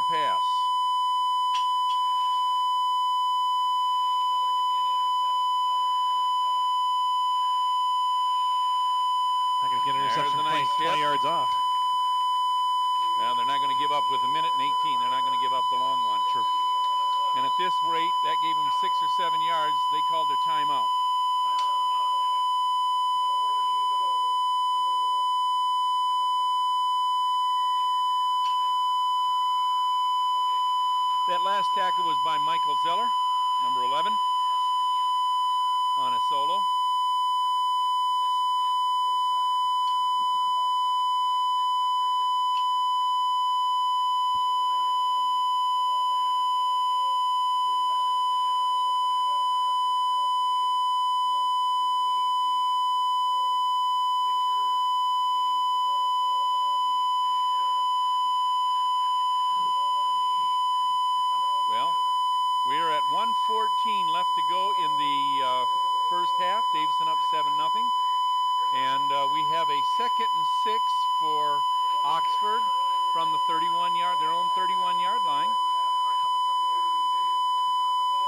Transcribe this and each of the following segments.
pass. Not going to get an interception nice 20 yards off. Well, they're not going to give up with 1:18. They're not going to give up the long one. Sure. And at this rate, that gave them 6 or 7 yards. They called their timeout. That last tackle was by Michael Zeller, number 11, on a solo. Well, we are at 1:14 left to go in the first half. Davison up 7-0. And we have a 2nd and 6 for Oxford from the their own 31-yard line.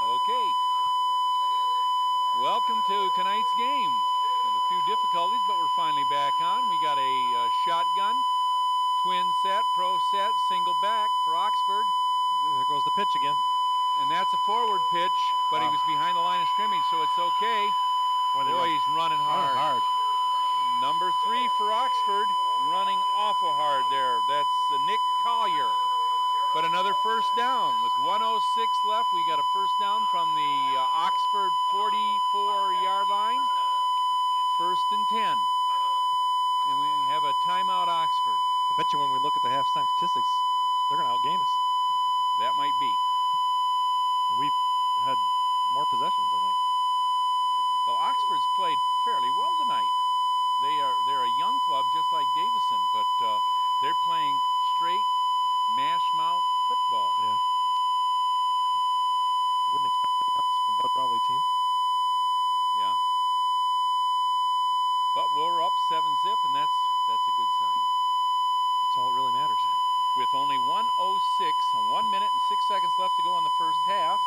Okay. Welcome to tonight's game. With a few difficulties, but we're finally back on. We got a shotgun, twin set, pro set, single back for Oxford. There goes the pitch again. And that's a forward pitch, but he was behind the line of scrimmage, so it's okay. Boy, he's running hard. Number 3 for Oxford, running awful hard there. That's Nick Collier. But another first down. With 1:06 left, we got a first down from the Oxford 44-yard line. 1st and 10. And we have a timeout, Oxford. I bet you when we look at the halftime statistics, they're going to outgain us. That might be. We've had more possessions, I think. Well, Oxford's played fairly well tonight. They're a young club just like Davison, but they're playing straight mash mouth football. Yeah. Wouldn't expect anything else from a Bud Rowley team. Yeah. But we're up 7-0, and that's a good sign. That's all that really matters. With only 1:06 and 1 minute and 6 seconds left to go in the first half.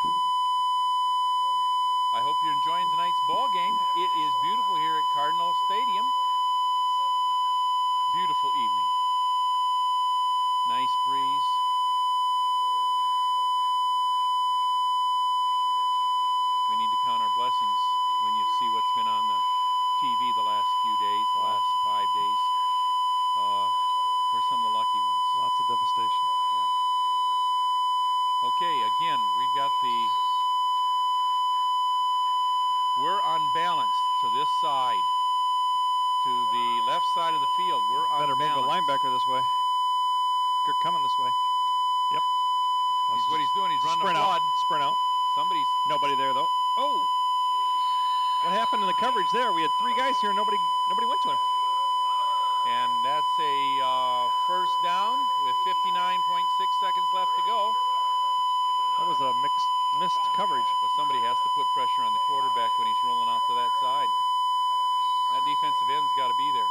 I hope you're enjoying tonight's ball game. It is beautiful here at Cardinal Stadium. Beautiful evening. Nice breeze. We need to count our blessings when you see what's been on the TV the last few days, the last 5 days. We're some of the lucky ones. Lots of devastation. Yeah. Okay, again, we're unbalanced to this side. To the left side of the field, we're unbalanced. Better move the linebacker this way. They're coming this way. Yep. What he's doing, he's running a flood. Sprint out. Nobody there, though. Oh! What happened in the coverage there? We had 3 guys here and nobody went to him. And that's a first down with 59.6 seconds left to go. That was a missed coverage. But somebody has to put pressure on the quarterback when he's rolling out to that side. That defensive end's got to be there.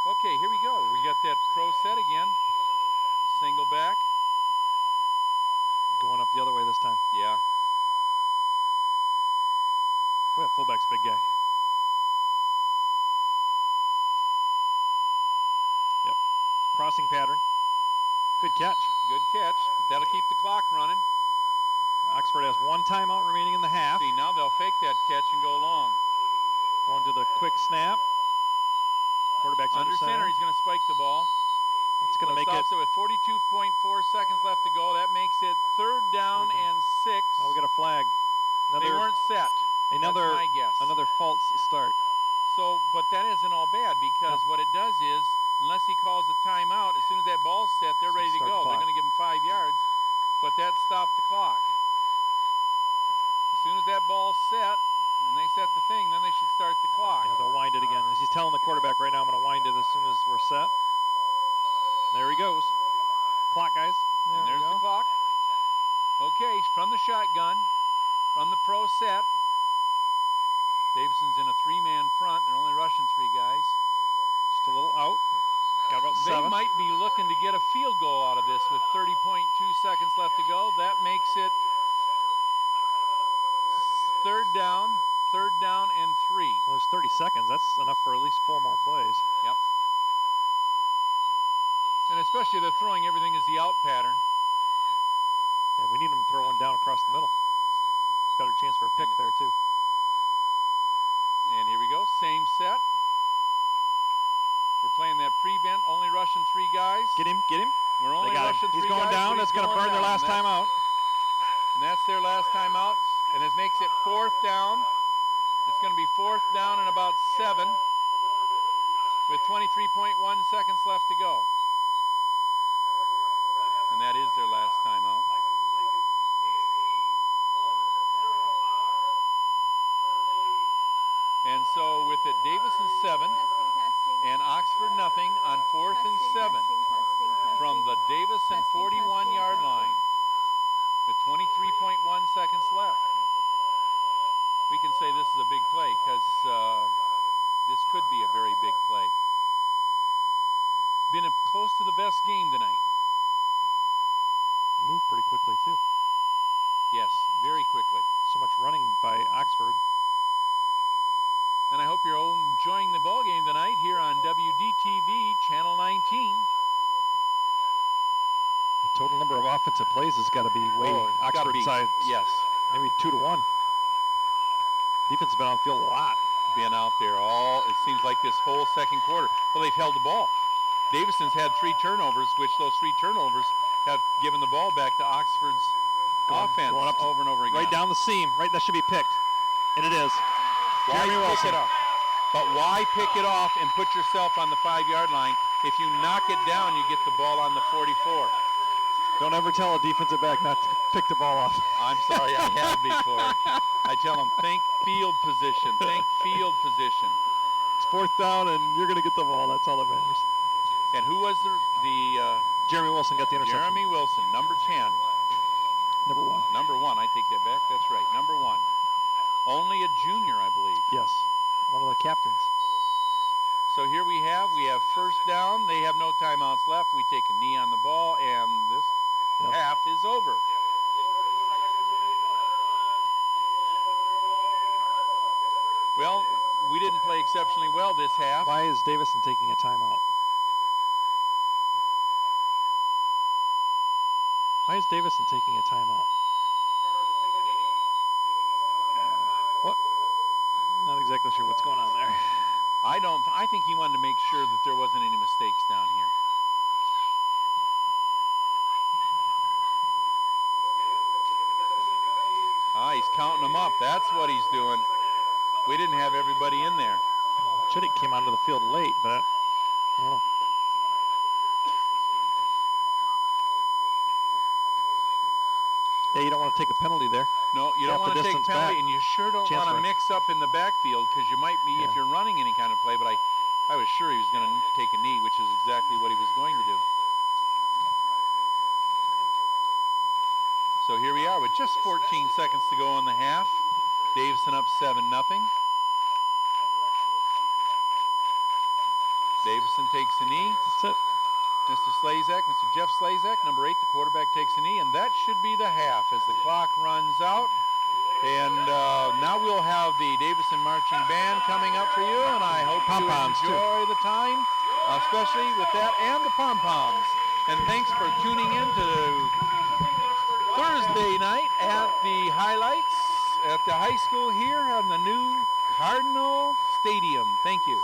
Okay, here we go. We got that pro set again. Single back. Going up the other way this time. Yeah. Boy, that fullback's a big guy. Yep. Crossing pattern. Good catch. Good catch, but that'll keep the clock running. Oxford has 1 timeout remaining in the half. See, now they'll fake that catch and go long. Going to the quick snap. Quarterback's under center. He's going to spike the ball. That's going to make it. So with 42.4 seconds left to go, that makes it 3rd down and 6. Oh, we got a flag. They weren't set. That's my guess. Another false start. So, but that isn't all bad because what it does is, unless he calls a timeout, as soon as that ball's set, they're ready to go. They're going to give him 5 yards, but that stopped the clock. As soon as that ball's set and they set the thing, then they should start the clock. Yeah, they'll wind it again. As he's telling the quarterback right now, I'm going to wind it as soon as we're set. There he goes. Clock, guys. There's the clock. Okay, from the shotgun, from the pro set. Davison's in a 3-man front. They're only rushing 3 guys. Just a little out. Got about They 7. might be looking to get a field goal out of this with 30.2 seconds left to go. That makes it third down and 3. Well, there's 30 seconds. That's enough for at least 4 more plays. Yep. And especially they're throwing everything as the out pattern. Yeah, we need them to throw one down across the middle. Better chance for a pick there, too. And here we go, same set. We're playing that prevent, only rushing 3 guys. Get him. We're only rushing 3 guys. He's going down. That's going to burn their last time out. And that's their last time out. And it makes it 4th down. It's going to be 4th down and about 7 with 23.1 seconds left to go. And that is their last time out. And so with it, Davison 7 and Oxford nothing on 4th and 7 from the Davison 41-yard line with 23.1 seconds left. We can say this is a big play because this could be a very big play. It's been close to the best game tonight. Move pretty quickly, too. Yes, very quickly. So much running by Oxford. And I hope you're all enjoying the ball game tonight here on WDTV Channel 19. The total number of offensive plays has got to be way Oxford side. Yes. Maybe 2-1. Defense has been on the field a lot. Been out there it seems like this whole second quarter. Well, they've held the ball. Davison's had 3 turnovers, which those 3 turnovers have given the ball back to Oxford's offense going up over and over again. Right down the seam. Right, that should be picked. And it is. Why pick it off? But why pick it off and put yourself on the 5-yard line? If you knock it down, you get the ball on the 44. Don't ever tell a defensive back not to pick the ball off. I'm sorry, I have before. I tell them, think field position, think field position. It's 4th down, and you're going to get the ball. That's all that matters. And who was the Jeremy Wilson got the interception. Jeremy Wilson, number 10. Number 1. Number 1, I take that back. That's right, number 1. Only a junior, I believe. Yes, one of the captains. So here we have 1st down. They have no timeouts left. We take a knee on the ball, and this half is over. Well, we didn't play exceptionally well this half. Why is Davison taking a timeout? Why is Davison taking a timeout? What? Not exactly sure what's going on there. I think he wanted to make sure that there wasn't any mistakes down here. He's counting them up. That's what he's doing. We didn't have everybody in there. Chittick came onto the field late, but I don't know. Yeah, you don't want to take a penalty there. No, you don't want to take a penalty, and you sure don't want to mix up in the backfield because you might be, if you're running any kind of play, but I was sure he was going to take a knee, which is exactly what he was going to do. So here we are with just 14 seconds to go in the half. Davison up 7-0. Davison takes a knee. That's it. Mr. Slazak, Mr. Jeff Slazak, number 8, the quarterback, takes a knee, and that should be the half as the clock runs out. And now we'll have the Davison Marching Band coming up for you, and I hope you enjoy the time, especially with that and the pom-poms. And thanks for tuning in to Thursday night at the highlights at the high school here on the new Cardinal Stadium. Thank you.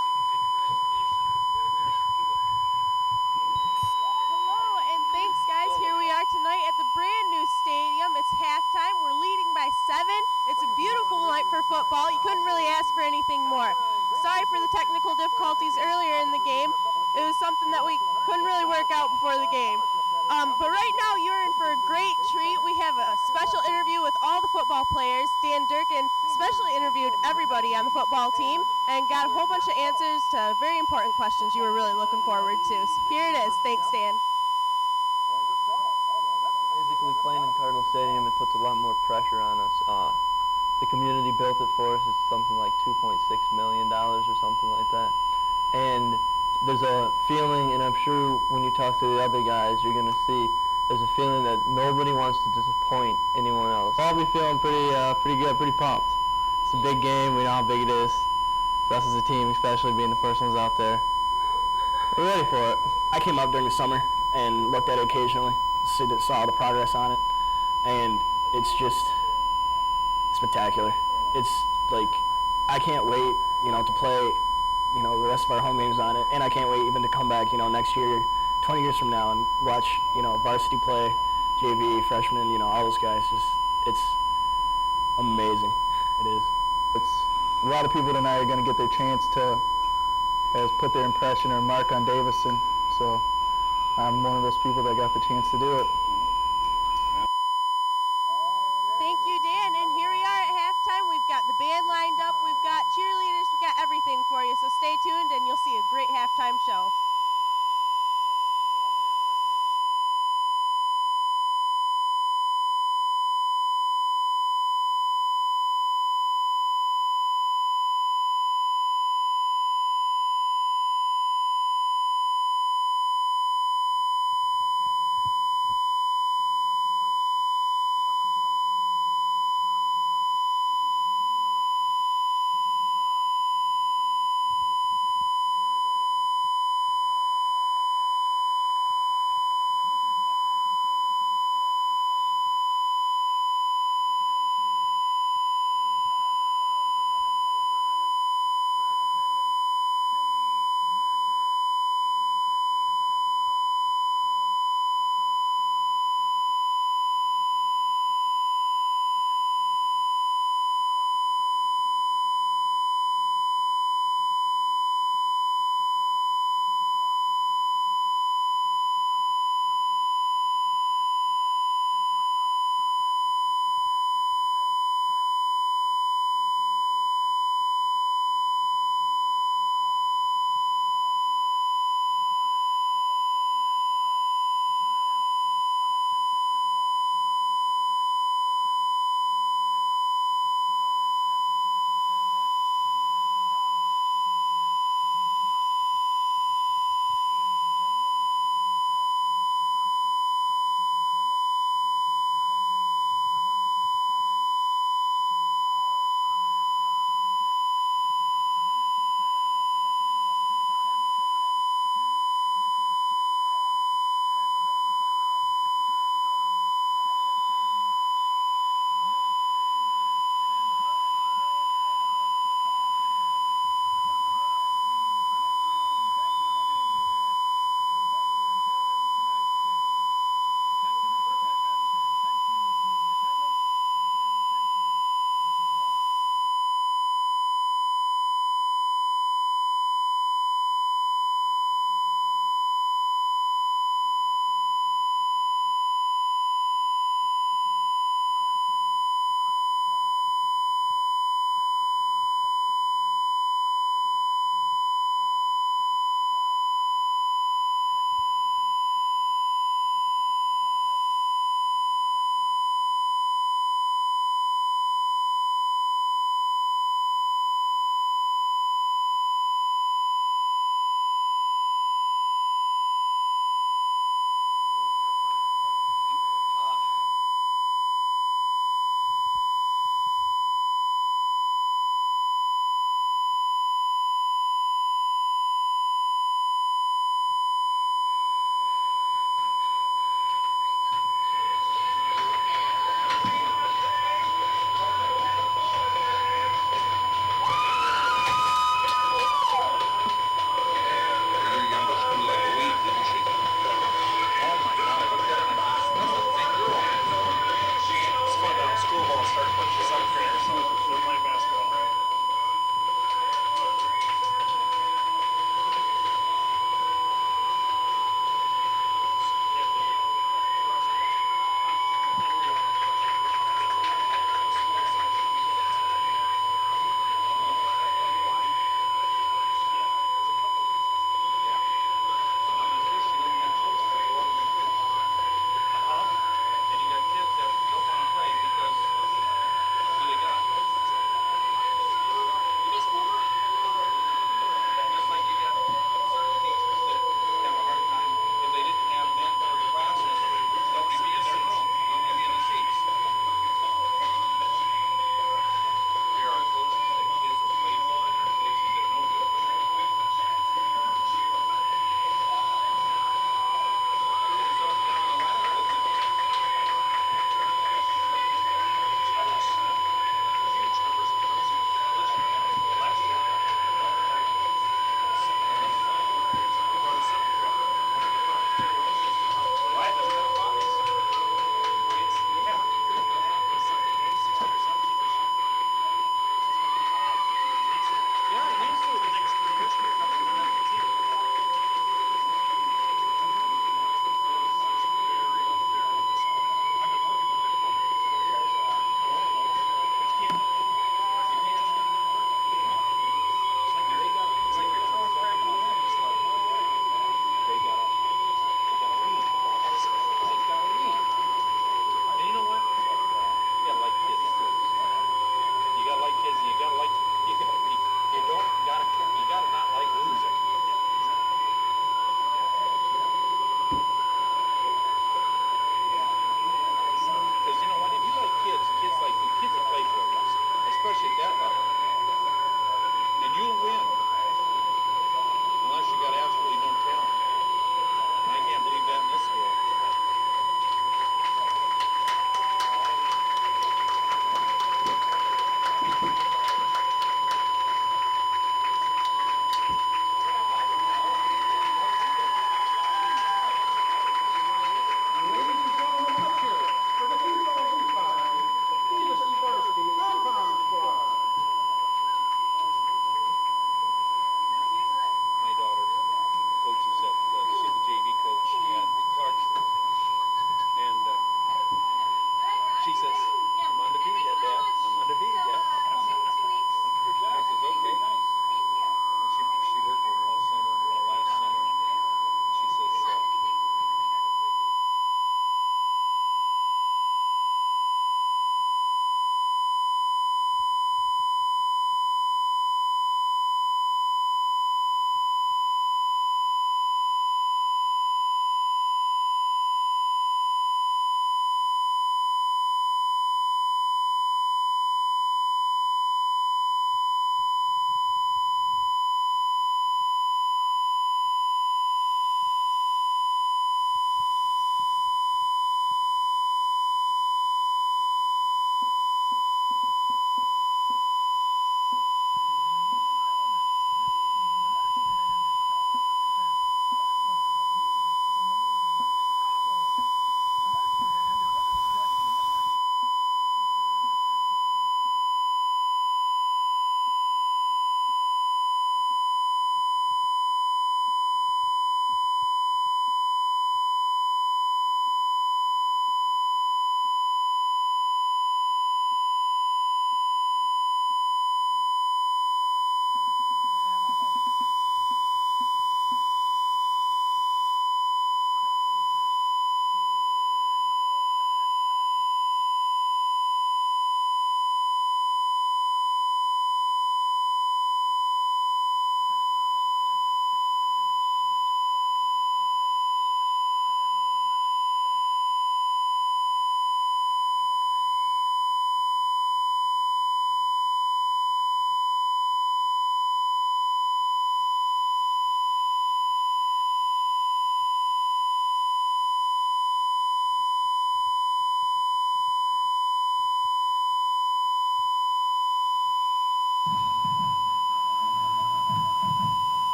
Thanks, guys. Here we are tonight at the brand new stadium. It's halftime. We're leading by 7. It's a beautiful night for football. You couldn't really ask for anything more. Sorry for the technical difficulties earlier in the game. It was something that we couldn't really work out before the game. But right now, you're in for a great treat. We have a special interview with all the football players. Dan Durkin specially interviewed everybody on the football team and got a whole bunch of answers to very important questions you were really looking forward to. So here it is. Thanks, Dan. Basically, playing in Cardinal Stadium, it puts a lot more pressure on us. The community built it for us. It's something like $2.6 million or something like that. And there's a feeling, and I'm sure when you talk to the other guys, you're going to see there's a feeling that nobody wants to disappoint anyone else. I'll be feeling pretty good, pretty pumped. It's a big game. We know how big it is for us as a team, especially being the first ones out there. We're ready for it. I came up during the summer and looked at it occasionally, saw the progress on it, and it's just spectacular. It's like, I can't wait, to play, the rest of our home games on it, and I can't wait even to come back, next year, 20 years from now, and watch, varsity play, JV, freshmen, all those guys. It's amazing. It is. It's a lot of people tonight are going to get their chance to put their impression or mark on Davison. So I'm one of those people that got the chance to do it. Thank you, Dan. And here we are at halftime. We've got the band lined up. We've got cheerleaders. We've got everything for you. So stay tuned and you'll see a great halftime show.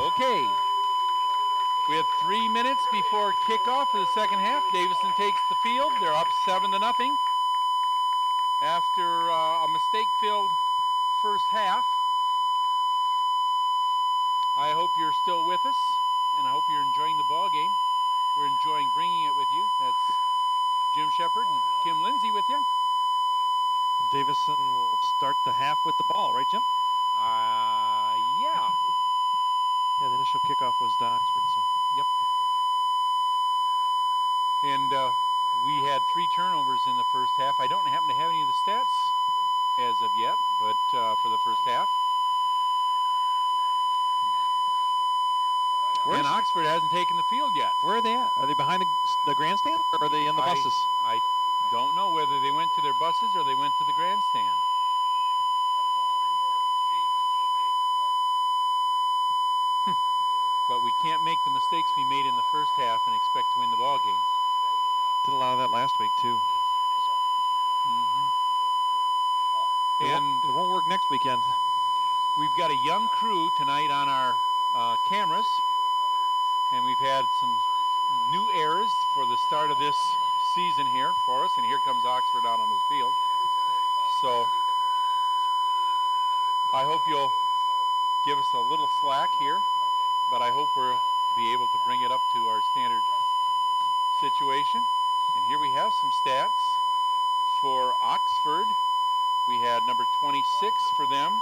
Okay. We have 3 minutes before kickoff of the second half. Davison takes the field. They're up 7-0 after a mistake-filled first half. I hope you're still with us, and I hope you're enjoying the ball game. We're enjoying bringing it with you. That's Jim Shepard and Kim Lindsay with you. Davison will start the half with the ball, right, Jim? Yeah. Yeah, the initial kickoff was to Oxford, so. Yep. And we had 3 turnovers in the first half. I don't happen to have any of the stats as of yet, but for the first half. And Oxford hasn't taken the field yet. Where are they at? Are they behind the grandstand, or are they in the buses? I don't know whether they went to their buses or they went to the grandstand. But we can't make the mistakes we made in the first half and expect to win the ball game. Did a lot of that last week, too. And it won't work next weekend. We've got a young crew tonight on our cameras, and we've had some new errors for the start of this season here for us, and here comes Oxford out onto the field. So I hope you'll give us a little slack here, but I hope we'll be able to bring it up to our standard situation. And here we have some stats for Oxford. We had number 26 for them,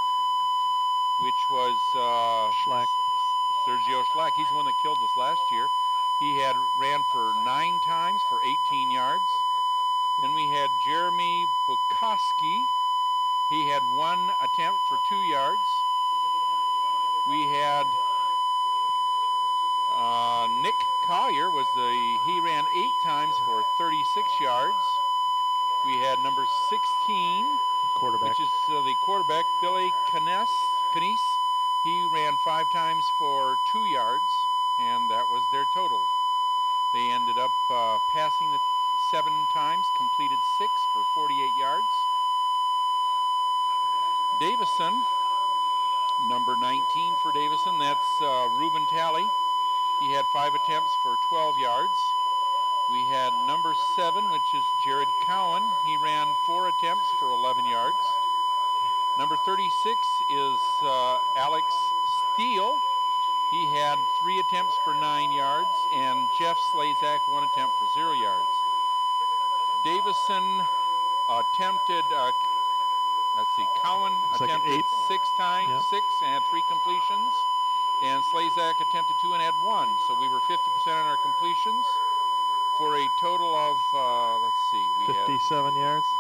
which was Schlack. Sergio Schlack. He's the one that killed us last year. He had ran for 9 times for 18 yards. Then we had Jeremy Bukowski. He had 1 attempt for 2 yards. We had Nick Collier he ran 8 times for 36 yards. We had number 16, quarterback, which is the quarterback, Billy Canese. He ran 5 times for 2 yards, and that was their total. They ended up passing the 7 times, completed 6 for 48 yards. Davison, number 19 for Davison, that's Reuben Talley. He had 5 attempts for 12 yards. We had number 7, which is Jared Cowan. He ran 4 attempts for 11 yards. Number 36 is Alex Steele. He had 3 attempts for 9 yards, and Jeff Slazak 1 attempt for 0 yards. Davison attempted, Cowan attempted 6 times, yep. 6 and had 3 completions, and Slazak attempted 2 and had 1. So we were 50% on our completions for a total of, we 57 yards.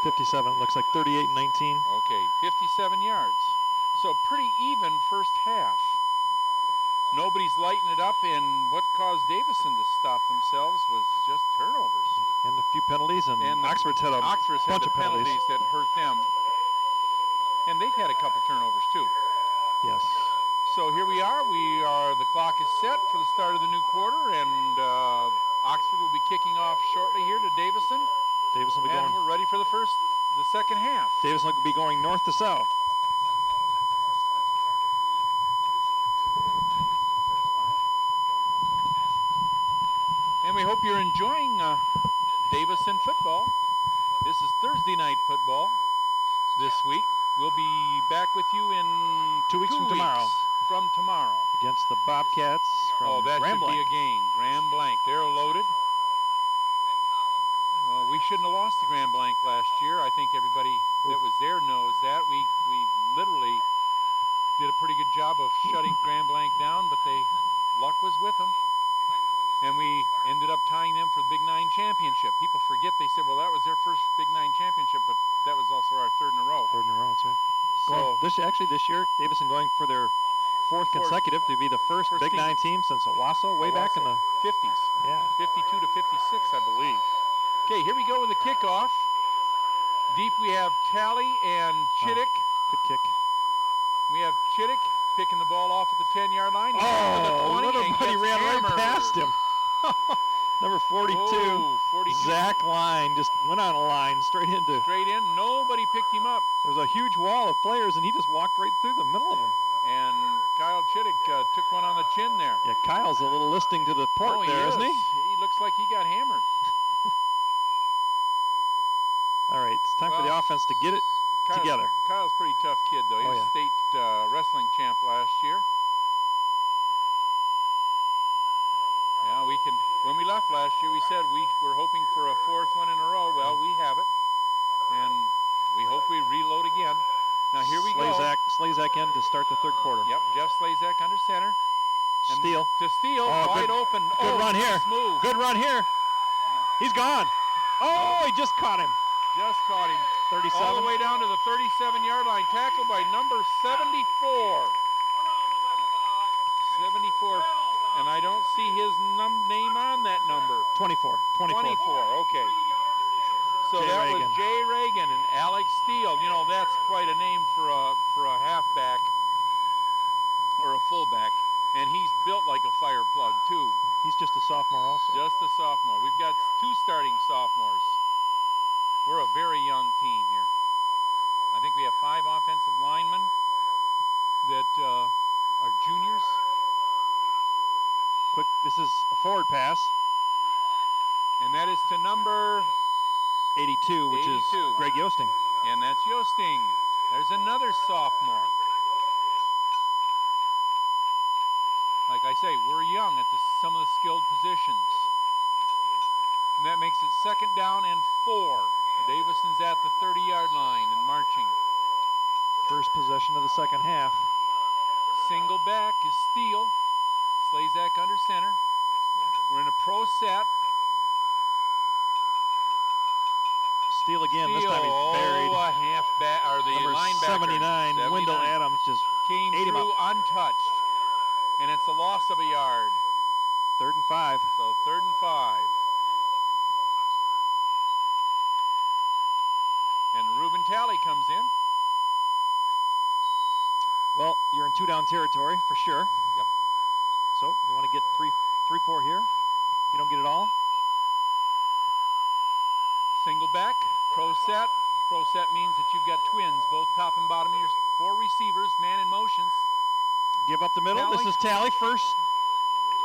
57, it looks like 38 and 19. Okay, 57 yards. So pretty even first half. Nobody's lighting it up, and what caused Davison to stop themselves was just turnovers. And a few penalties, and Oxford's had a bunch of penalties that hurt them. And they've had a couple turnovers too. Yes. So here we are. The clock is set for the start of the new quarter, and Oxford will be kicking off shortly here to Davison. Davison will be going. We're ready for the second half. Davison will be going north to south. And we hope you're enjoying Davison football. This is Thursday night football this week. We'll be back with you in 2 weeks from tomorrow. From tomorrow. Against the Bobcats from that Grand should Blanc. be a game. Grand Blanc. They're loaded. We shouldn't have lost to Grand Blanc last year. I think everybody that was there knows that. We literally did a pretty good job of shutting Grand Blanc down, but luck was with them. And we ended up tying them for the Big 9 championship. People forget, they said, well, that was their first Big 9 championship, but that was also our 3rd in a row. 3rd in a row, that's right. So this year, Davison going for their 4th consecutive to be the first Big 9 team since Owasso way back in the 50s. Yeah. 52 to 56, I believe. Okay, here we go with the kickoff. Deep we have Talley and Chittick. Good kick. We have Chittick picking the ball off at the 10-yard line. Little buddy ran right past him. Number 42, 42. Zach Line just went on a line straight in. Nobody picked him up. There was a huge wall of players, and he just walked right through the middle of them. And Kyle Chittick chin there. Yeah, Kyle's a little listening to the port there, isn't he? He looks like he got hammered. All right, it's time for the offense to get it together. Kyle's a pretty tough kid, though. He was state wrestling champ last year. Yeah, we can. When we left last year, we said we were hoping for a 4th one in a row. Well, we have it, and we hope we reload again. Now here we go. Slazak in to start the 3rd quarter. Yep, Jeff Slazak under center. And Steal. To steal, wide open. Good run here. Move. Good run here. He's gone. Oh, he just caught him. Just caught him. 37. All the way down to the 37-yard line. Tackled by number 74. 74. And I don't see his name on that number. 24. 24, okay. So Jay that Reagan. was Jay Reagan and Alex Steele. You know, that's quite a name for a halfback or a fullback. And he's built like a fire plug, too. He's just a sophomore also. Just a sophomore. We've got 2 starting sophomores. We're a very young team here. I think we have 5 offensive linemen that are juniors. Quick, this is a forward pass. And that is to number 82, which is Greg Yosting. And that's Yosting. There's another sophomore. Like I say, we're young at some of the skilled positions. And that makes it 2nd down and 4. Davison's at the 30-yard line and marching. First possession of the 2nd half. Single back is Steele. Slazak under center. We're in a pro set. Steele again. This time he's buried. A halfback, or the number linebacker. 79, Wendell Adams just came ate him through up. untouched. And it's a loss of a yard. 3rd and 5. So 3rd and 5. And Ruben Talley comes in. Well, you're in 2-down territory for sure. Yep. So you want to get 3-4 here. You don't get it all. Single back, pro set. Pro set means that you've got twins, both top and bottom of your 4 receivers, man in motions. Give up the middle. Talley. This is Talley first.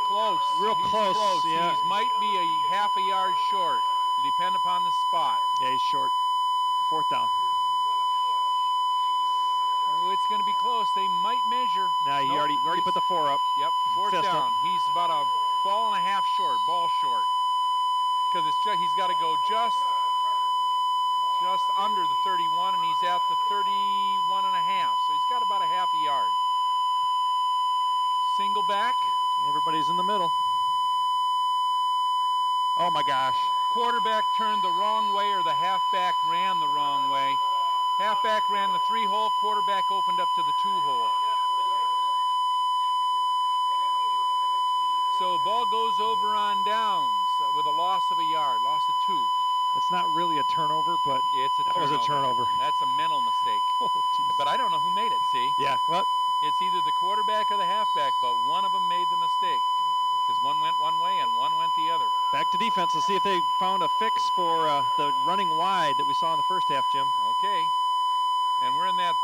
Close. Real He's close. Yeah. He might be a half a yard short. Depend upon the spot. Yeah, he's short. 4th down. Oh, it's going to be close. They might measure. Nah, he already put the 4 up. Yep, 4th Fist down. up. He's about a ball and a half short, ball short. Because he's got to go just under the 31, and he's at the 31 and a half. So he's got about a half a yard. Single back. Everybody's in the middle. Oh my gosh. Quarterback turned the wrong way, or the halfback ran the wrong way. Halfback ran the 3-hole, quarterback opened up to the 2-hole. So ball goes over on downs with a loss of a yard, loss of 2. It's not really a turnover, but that was a turnover. That's a mental mistake. Oh, geez. But I don't know who made it, see? Yeah, well. It's either the quarterback or the halfback, but one of them made the mistake. Because one went one way and one went the other. Back to defense. Let's see if they found a fix for the running wide that we saw in the first half, Jim. Okay. And we're in that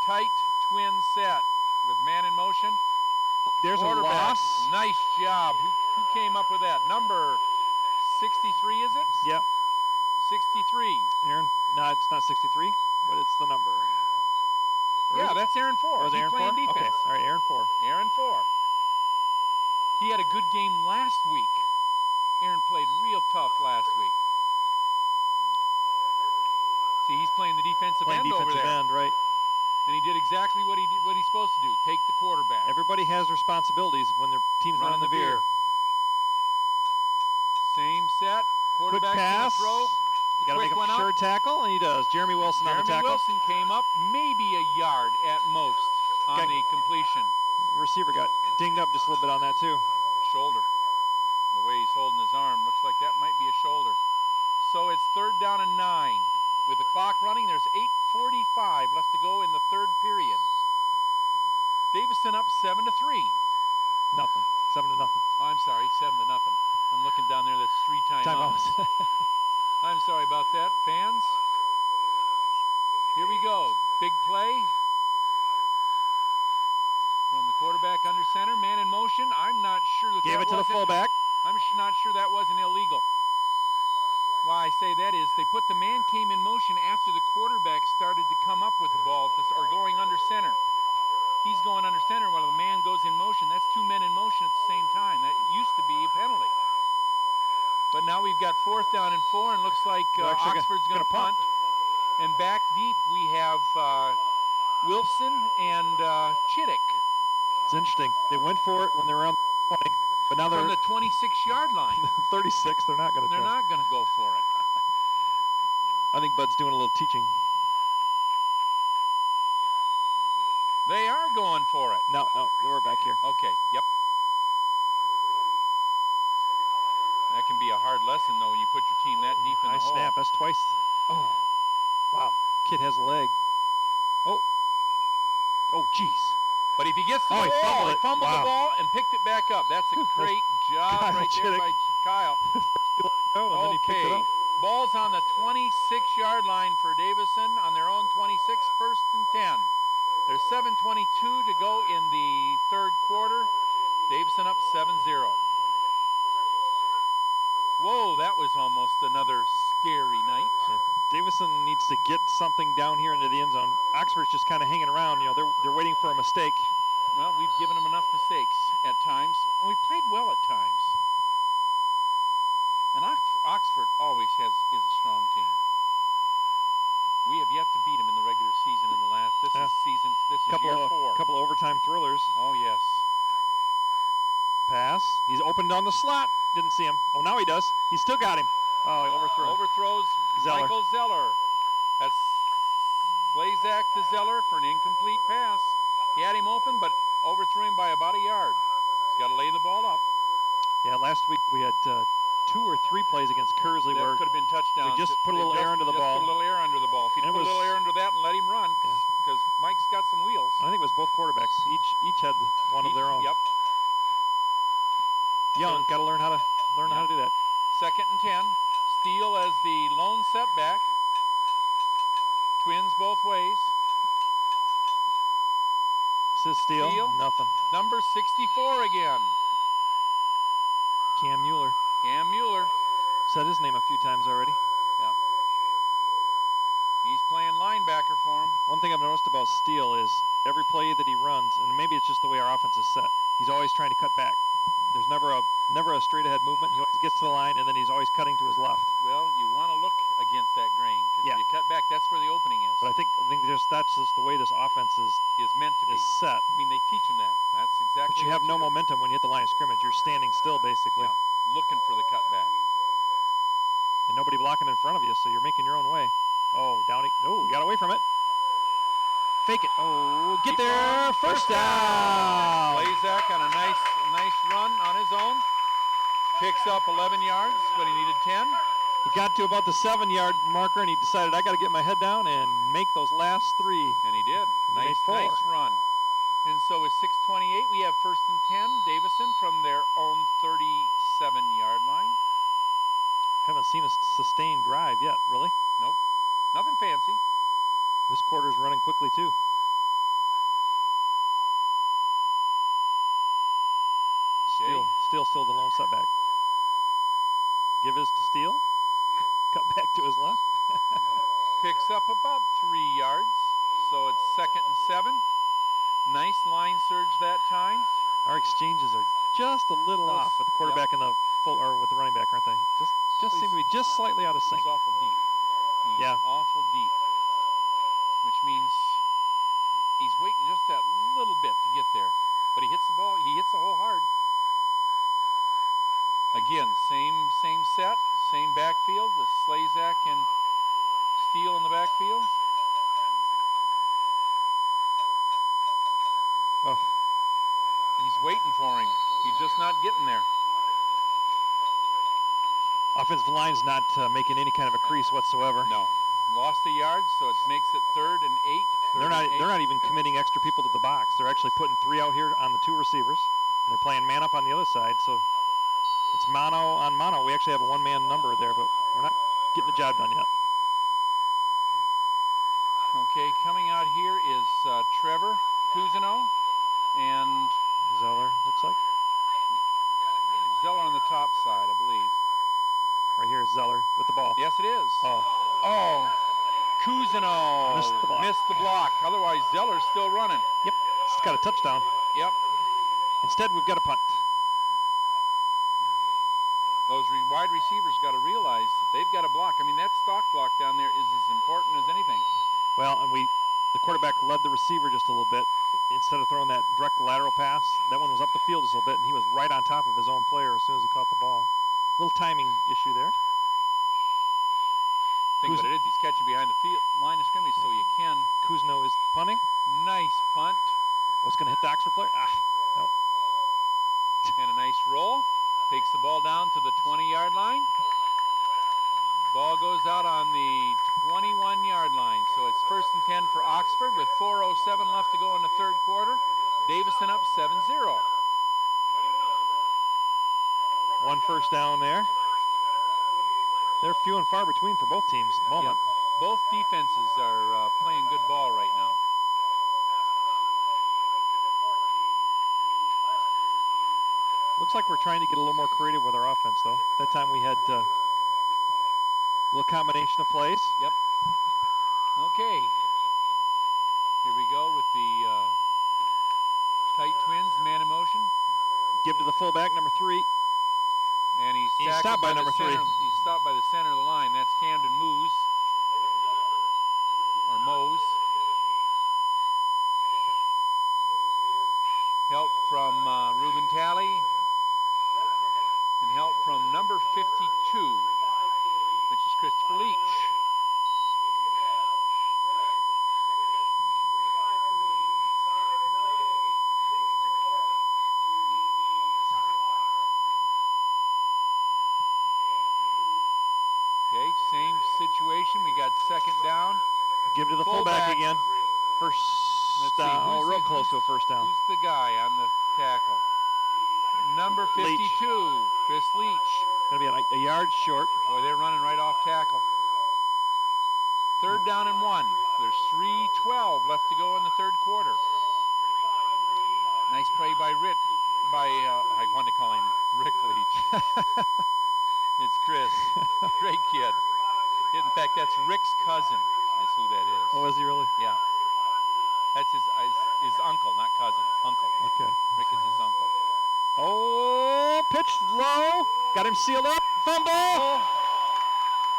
tight twin set with man in motion. There's a loss. Nice job. Who came up with that? Number 63, is it? Yep. 63. Aaron, no, it's not 63, but it's the number. Yeah, that's Aaron 4. Was Aaron 4? Defense. Okay, all right, Aaron 4. Aaron 4. He had a good game last week. Aaron played real tough last week. See, he's playing the defensive end over there. End, right. And he did exactly what he's supposed to do, take the quarterback. Everybody has responsibilities when their team's running the veer. Same set. Quarterback quick pass. Throw. You got to make a sure tackle, and he does. Jeremy Wilson on the tackle. Jeremy Wilson came up maybe a yard at most on the completion. The receiver got dinged up just a little bit on that, too. Shoulder. The way he's holding his arm, looks like that might be a shoulder. So it's 3rd down and 9. With the clock running, there's 8:45 left to go in the 3rd period. Davison up 7-3. Nothing. 7-0. Oh, I'm sorry, 7-0. I'm looking down there, that's 3 timeouts. I'm sorry about that, fans. Here we go. Big play from the Quarterback under center, man in motion. I'm not sure that Gave that it to the wasn't- fullback. I'm not sure that wasn't illegal. Why I say that is they put the man came in motion after the quarterback started to come up with the ball or going under center. He's going under center while the man goes in motion. That's two men in motion at the same time. That used to be a penalty. But now we've got 4th down and 4, and looks like They're actually Oxford's going to gonna punt. And back deep we have Wilson and Chittick. It's interesting. They went for it when they were around 20, but now they're From the 26-yard line. 36. They're not going to. They're not going to go for it. I think Bud's doing a little teaching. They are going for it. No, they were back here. Okay, yep. That can be a hard lesson, though, when you put your team that deep in the Nice hole. snap. That's twice. Oh, wow. Kid has a leg. Oh, jeez. But if he gets to Oh, the he ball, fumbled he it. fumbled Wow. the ball and picked it back up. That's a great job Kyle right there Chittick. by Kyle. First he let it go, and then he picked it Okay, up. ball's on the 26-yard line for Davison on their own 26, 1st and 10. There's 7:22 to go in the 3rd quarter. Davison up 7-0. Whoa, that was almost another scary night. Davison needs to get something down here into the end zone. Oxford's just kind of hanging around. You know, they're waiting for a mistake. Well, we've given them enough mistakes at times, and we played well at times. And Oxford always is a strong team. We have yet to beat them in the regular season in the last. This is year 4. Couple of overtime thrillers. Oh yes. Pass. He's opened on the slot. Didn't see him. Oh, now he does. He still got him. Oh, he overthrew. Overthrows Zeller. Michael Zeller. That's Slazak to Zeller for an incomplete pass. He had him open, but overthrew him by about a yard. He's got to lay the ball up. Yeah, last week we had 2 or 3 plays against Kersley That where could have been touchdowns. we just put a little air under the ball. Put a little air under the ball. If you And it put a was- little air under that and let him run, because Mike's got some wheels. I think it was both quarterbacks. Each had one of their own. Yep. Young, got to learn how to do that. 2nd and 10. Steele as the lone setback. Twins both ways. Says Steele. Steele. Nothing. Number 64 again. Cam Mueller. Cam Mueller. Said his name a few times already. Yep. He's playing linebacker for him. One thing I've noticed about Steele is every play that he runs, and maybe it's just the way our offense is set, he's always trying to cut back. There's never a straight ahead movement. He always gets to the line, and then he's always cutting to his left. Well, you want to look against that grain, because if you cut back, that's where the opening is. But I think that's just the way this offense is meant to be. set. I mean, they teach him that. That's exactly. But you have no momentum when you hit the line of scrimmage. You're standing still, basically. Yeah, looking for the cutback. And nobody blocking in front of you, so you're making your own way. Oh, Downey. No, he got away from it. Fake it. Oh, get there. Going. First down. Slazak on a nice run on his own. Picks up 11 yards, but he needed 10. He got to about the 7-yard marker, and he decided, I got to get my head down and make those last 3. And he did. He made 4. Nice run. And so with 6:28, we have 1st and 10. Davison from their own 37-yard line. Haven't seen a sustained drive yet, really. Nope. Nothing fancy. This quarter's running quickly, too. Steele still the lone setback. Give his to Steele. Cut back to his left. Picks up about 3 yards. So it's 2nd and 7. Nice line surge that time. Our exchanges are just a little off with the quarterback and the with the running back, aren't they? Just seem to be just slightly out of sync. He's awful deep. He's awful deep. Which means he's waiting just that little bit to get there. But he hits the ball. He hits the hole hard. Again, same set, same backfield with Slazak and Steele in the backfield. Oh. He's waiting for him. He's just not getting there. Offensive line's not making any kind of a crease whatsoever. No. Lost a yard, so it makes it 3rd and 8. They're not even committing extra people to the box. They're actually putting 3 out here on the 2 receivers. And they're playing man up on the other side, so it's mono on mono. We actually have a 1-man number there, but we're not getting the job done yet. Okay, coming out here is Trevor Cousineau. and Zeller, looks like. Zeller on the top side, I believe. Right here is Zeller with the ball. Yes, it is. Oh. Oh, Cousineau Missed the block. Otherwise, Zeller's still running. Yep, it's got a touchdown. Yep. Instead, we've got a punt. Those wide receivers got to realize that they've got a block. I mean, that stock block down there is as important as anything. Well, and the quarterback led the receiver just a little bit. Instead of throwing that direct lateral pass, that one was up the field just a little bit, and he was right on top of his own player as soon as he caught the ball. Little timing issue there. Thing about it is he's catching behind the field line of scrimmage, so you can. Cousineau is punting. Nice punt. What's going to hit the Oxford player? Nope. And a nice roll. Takes the ball down to the 20-yard line. Ball goes out on the 21-yard line. So it's 1st and 10 for Oxford with 4:07 left to go in the third quarter. Davison up 7-0. One first down there. They're few and far between for both teams at the moment. Yep. Both defenses are playing good ball right now. Looks like we're trying to get a little more creative with our offense, though. That time we had a little combination of plays. Yep. Okay. Here we go with the tight twins, man in motion. Give to the fullback, number 3. And he's stopped by number 3. He's stopped by the center of the line. That's Camden Moose. Or Mose. Help from Ruben Talley. And help from number 52, which is Christopher Leach. Okay, same situation. We got 2nd down. Give to the fullback again. First down. Oh, real close to a first down. Who's the guy on the tackle? Number 52, Chris Leach. Going to be a yard short. Boy, they're running right off tackle. 3rd down and 1. There's 3:12 left to go in the third quarter. Nice play by Rick. I wanted to call him Rick Leach. It's Chris. Great kid. In fact, that's Rick's cousin is who that is. Oh, is he really? Yeah. That's his uncle, not cousin. Uncle. Okay. Rick is his uncle. Oh, pitched low. Got him sealed up. Fumble.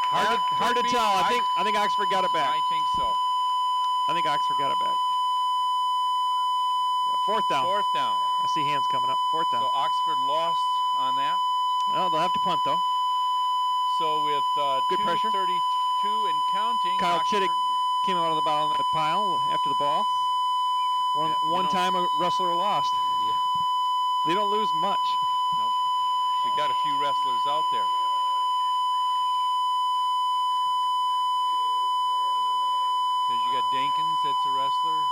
Hard to tell. I think Oxford got it back. I think so. I think Oxford got it back. Yeah, 4th down. 4th down. I see hands coming up. 4th down. So Oxford lost on that. Well, they'll have to punt, though. So with good pressure. 2:32 and counting. Kyle Oxford Chittick came out of the bottom of that pile after the ball. One time a wrestler lost. Yeah. They don't lose much. Nope. We got a few wrestlers out there. Because you got Dankins, that's a wrestler.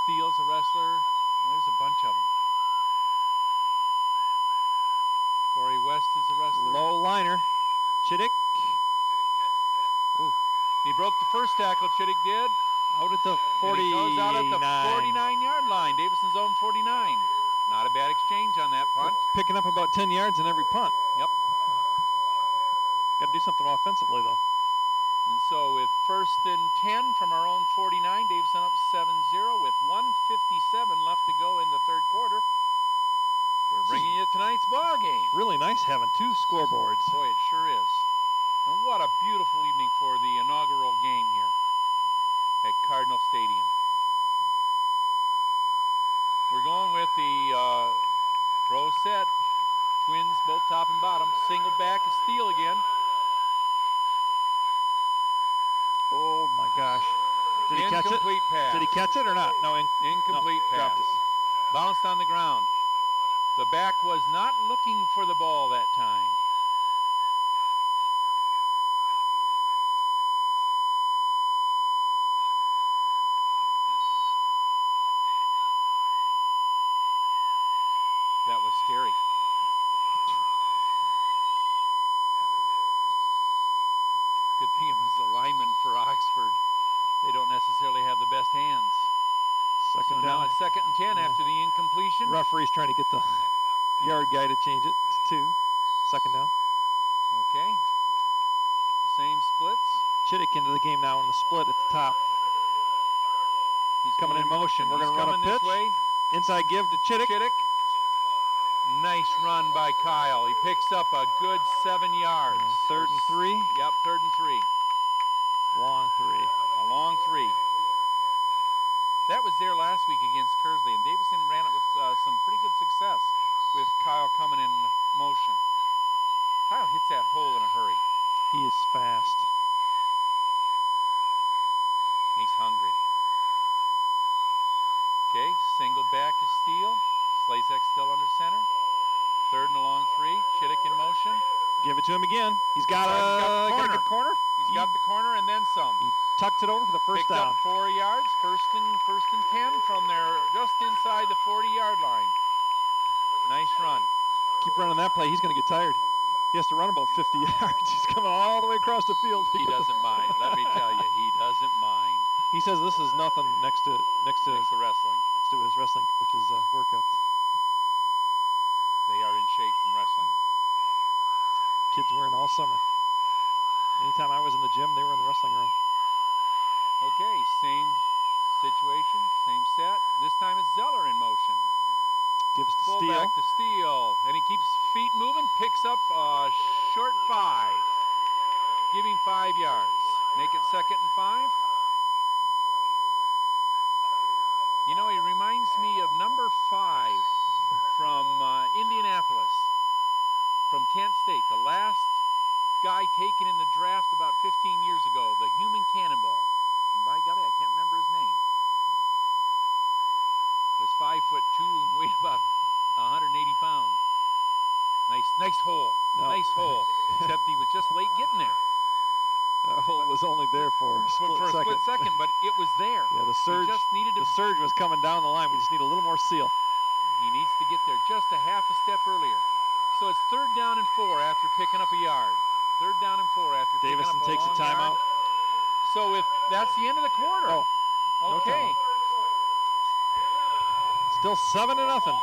Steele's a wrestler. And there's a bunch of them. Corey West is a wrestler. Low liner. Chittick. Ooh. He broke the first tackle, Chittick did. Out at the 49. And he goes out at the 49-yard line. Davison's own 49. Not a bad exchange on that punt. Picking up about 10 yards in every punt. Yep. Got to do something offensively, though. And so with 1st and 10 from our own 49, Davison up 7-0 with 1:57 left to go in the third quarter. We're bringing you tonight's ball game. Really nice having 2 scoreboards. Boy, it sure is. And what a beautiful evening for the inaugural game here at Cardinal Stadium. We're going with the pro set. Twins both top and bottom. Single back is Steele again. Oh my gosh. Did he catch it? Incomplete pass. Did he catch it or not? No, incomplete pass. Dropped it. Bounced on the ground. The back was not looking for the ball that time. That was scary. Good thing it was a lineman for Oxford. They don't necessarily have the best hands. Second So down. now it's 2nd and 10 after the incompletion. Referee's trying to get the yard guy to change it to 2. Second down. Okay. Same splits. Chittick into the game now in the split at the top. He's Coming in motion. We're He's going to run a coming this pitch. way. Inside give to Chittick. Chittick. Nice run by Kyle. He picks up a good 7 yards. 3rd and 3. Yep, 3rd and 3. Long 3. A long 3. That was there last week against Kersley, and Davison ran it with some pretty good success with Kyle coming in motion. Kyle hits that hole in a hurry. He is fast. He's hungry. Okay, single back to Steele. Slazak still under center. 3rd and a long 3. Chittick in motion. Give it to him again. He's got the a good corner. He's got the corner and then some. He tucked it over for the first Picked down. up 4 yards. First and 10 from there, just inside the 40-yard line. Nice run. Keep running that play. He's going to get tired. He has to run about 50 yards. He's coming all the way across the field. He doesn't mind. Let me tell you, he doesn't mind. He says this is nothing next to Next to wrestling. next to his wrestling coach's workout. They are in shape from wrestling. Kids wearing all summer. Anytime I was in the gym, they were in the wrestling room. Okay, same situation, same set. This time it's Zeller in motion. Gives to Full Steele. back to Steele, and he keeps feet moving, picks up a short 5, giving 5 yards. Make it 2nd and 5. You know, he reminds me of number 5 from Indianapolis, from Kent State, the last guy taken in the draft about 15 years ago, the human cannonball. And by golly, I can't remember his name. Was 5'2" and weighed about 180 pounds. Nice hole. No. Nice hole. Except he was just late getting there. That hole was only there for a split For a second. split second, but it was there. Yeah, the surge. He just needed to. The surge was coming down the line. We just need a little more seal. He needs to get there just a half a step earlier. So it's 3rd down and 4 after picking up a yard. 3rd down and 4 after Davison picking up a takes a long timeout. yard. So if that's the end of the quarter. Oh, no okay. timeout. Still 7-0.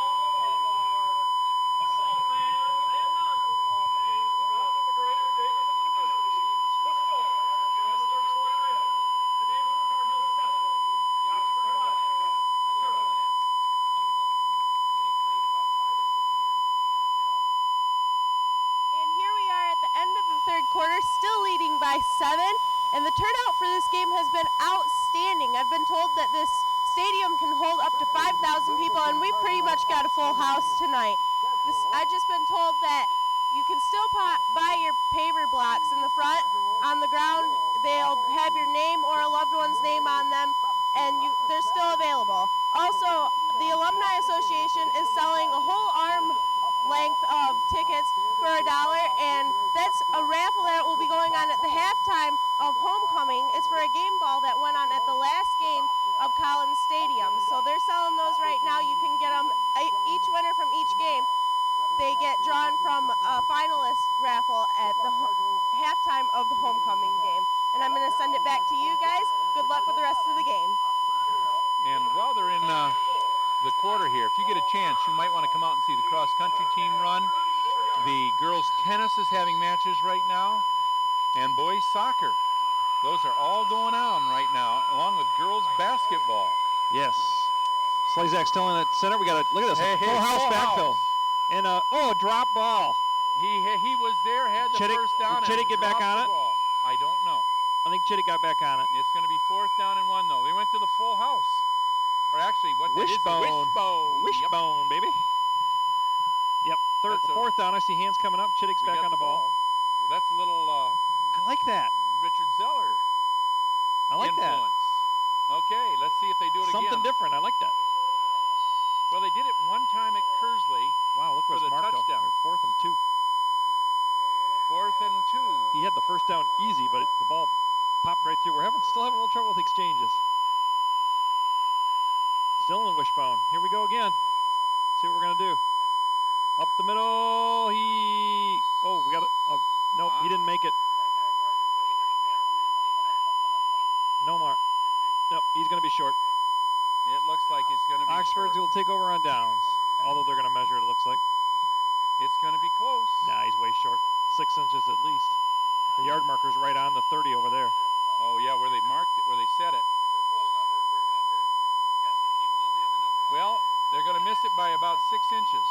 End of the 3rd quarter, still leading by 7, and the turnout for this game has been outstanding. I've been told that this stadium can hold up to 5,000 people, and we pretty much got a full house tonight. I've just been told that you can still buy your paver blocks in the front. On the ground, they'll have your name or a loved one's name on them, and they're still available. Also, the Alumni Association is selling a whole arm length of tickets for $1, and that's a raffle that will be going on at the halftime of homecoming. It's for a game ball that went on at the last game of Collins Stadium. So they're selling those right now. You can get them, each winner from each game, they get drawn from a finalist raffle at the halftime of the homecoming game. And I'm going to send it back to you guys. Good luck with the rest of the game. And while they're in the quarter here, if you get a chance, you might want to come out and see the cross-country team run. The girls' tennis is having matches right now, and boys' soccer. Those are all going on right now, along with girls' basketball. Yes. Slazak still in at center. We got to look at this. Hey, full house full backfill. house. And a drop ball. He was there, had the Chittick- first down. did Chittick and get back dropped on the it? ball. I don't know. I think Chittick got back on it. It's going to be 4th down and 1, though. They went to the full house. Or actually, what that is, the Wishbone. wishbone. Wishbone, baby. Yep. That's a- 4th down. I see hands coming up. Chittick's We back got on the ball. Well, that's a little I like that. Richard Zeller I like that. influence. Okay, let's see if they do it Something again. different. I like that. Well, they did it one time at Kersley. Wow, look For what's the marked though. touchdown. 4th and 2. 4th and 2. He had the first down easy, but the ball popped right through. We're still having a little trouble with exchanges. Still in wishbone. Here we go again. See what we're gonna do. Up the middle. We got it. Nope, he didn't make it. No more. Nope, he's gonna be short. It looks like it's going to be Oxford will take over on downs, although they're going to measure it, it looks like. It's going to be close. Nah, he's way short. 6 inches at least. The yard marker's right on the 30 over there. Oh, yeah, where they marked it, where they set it. Well, they're going to miss it by about 6 inches.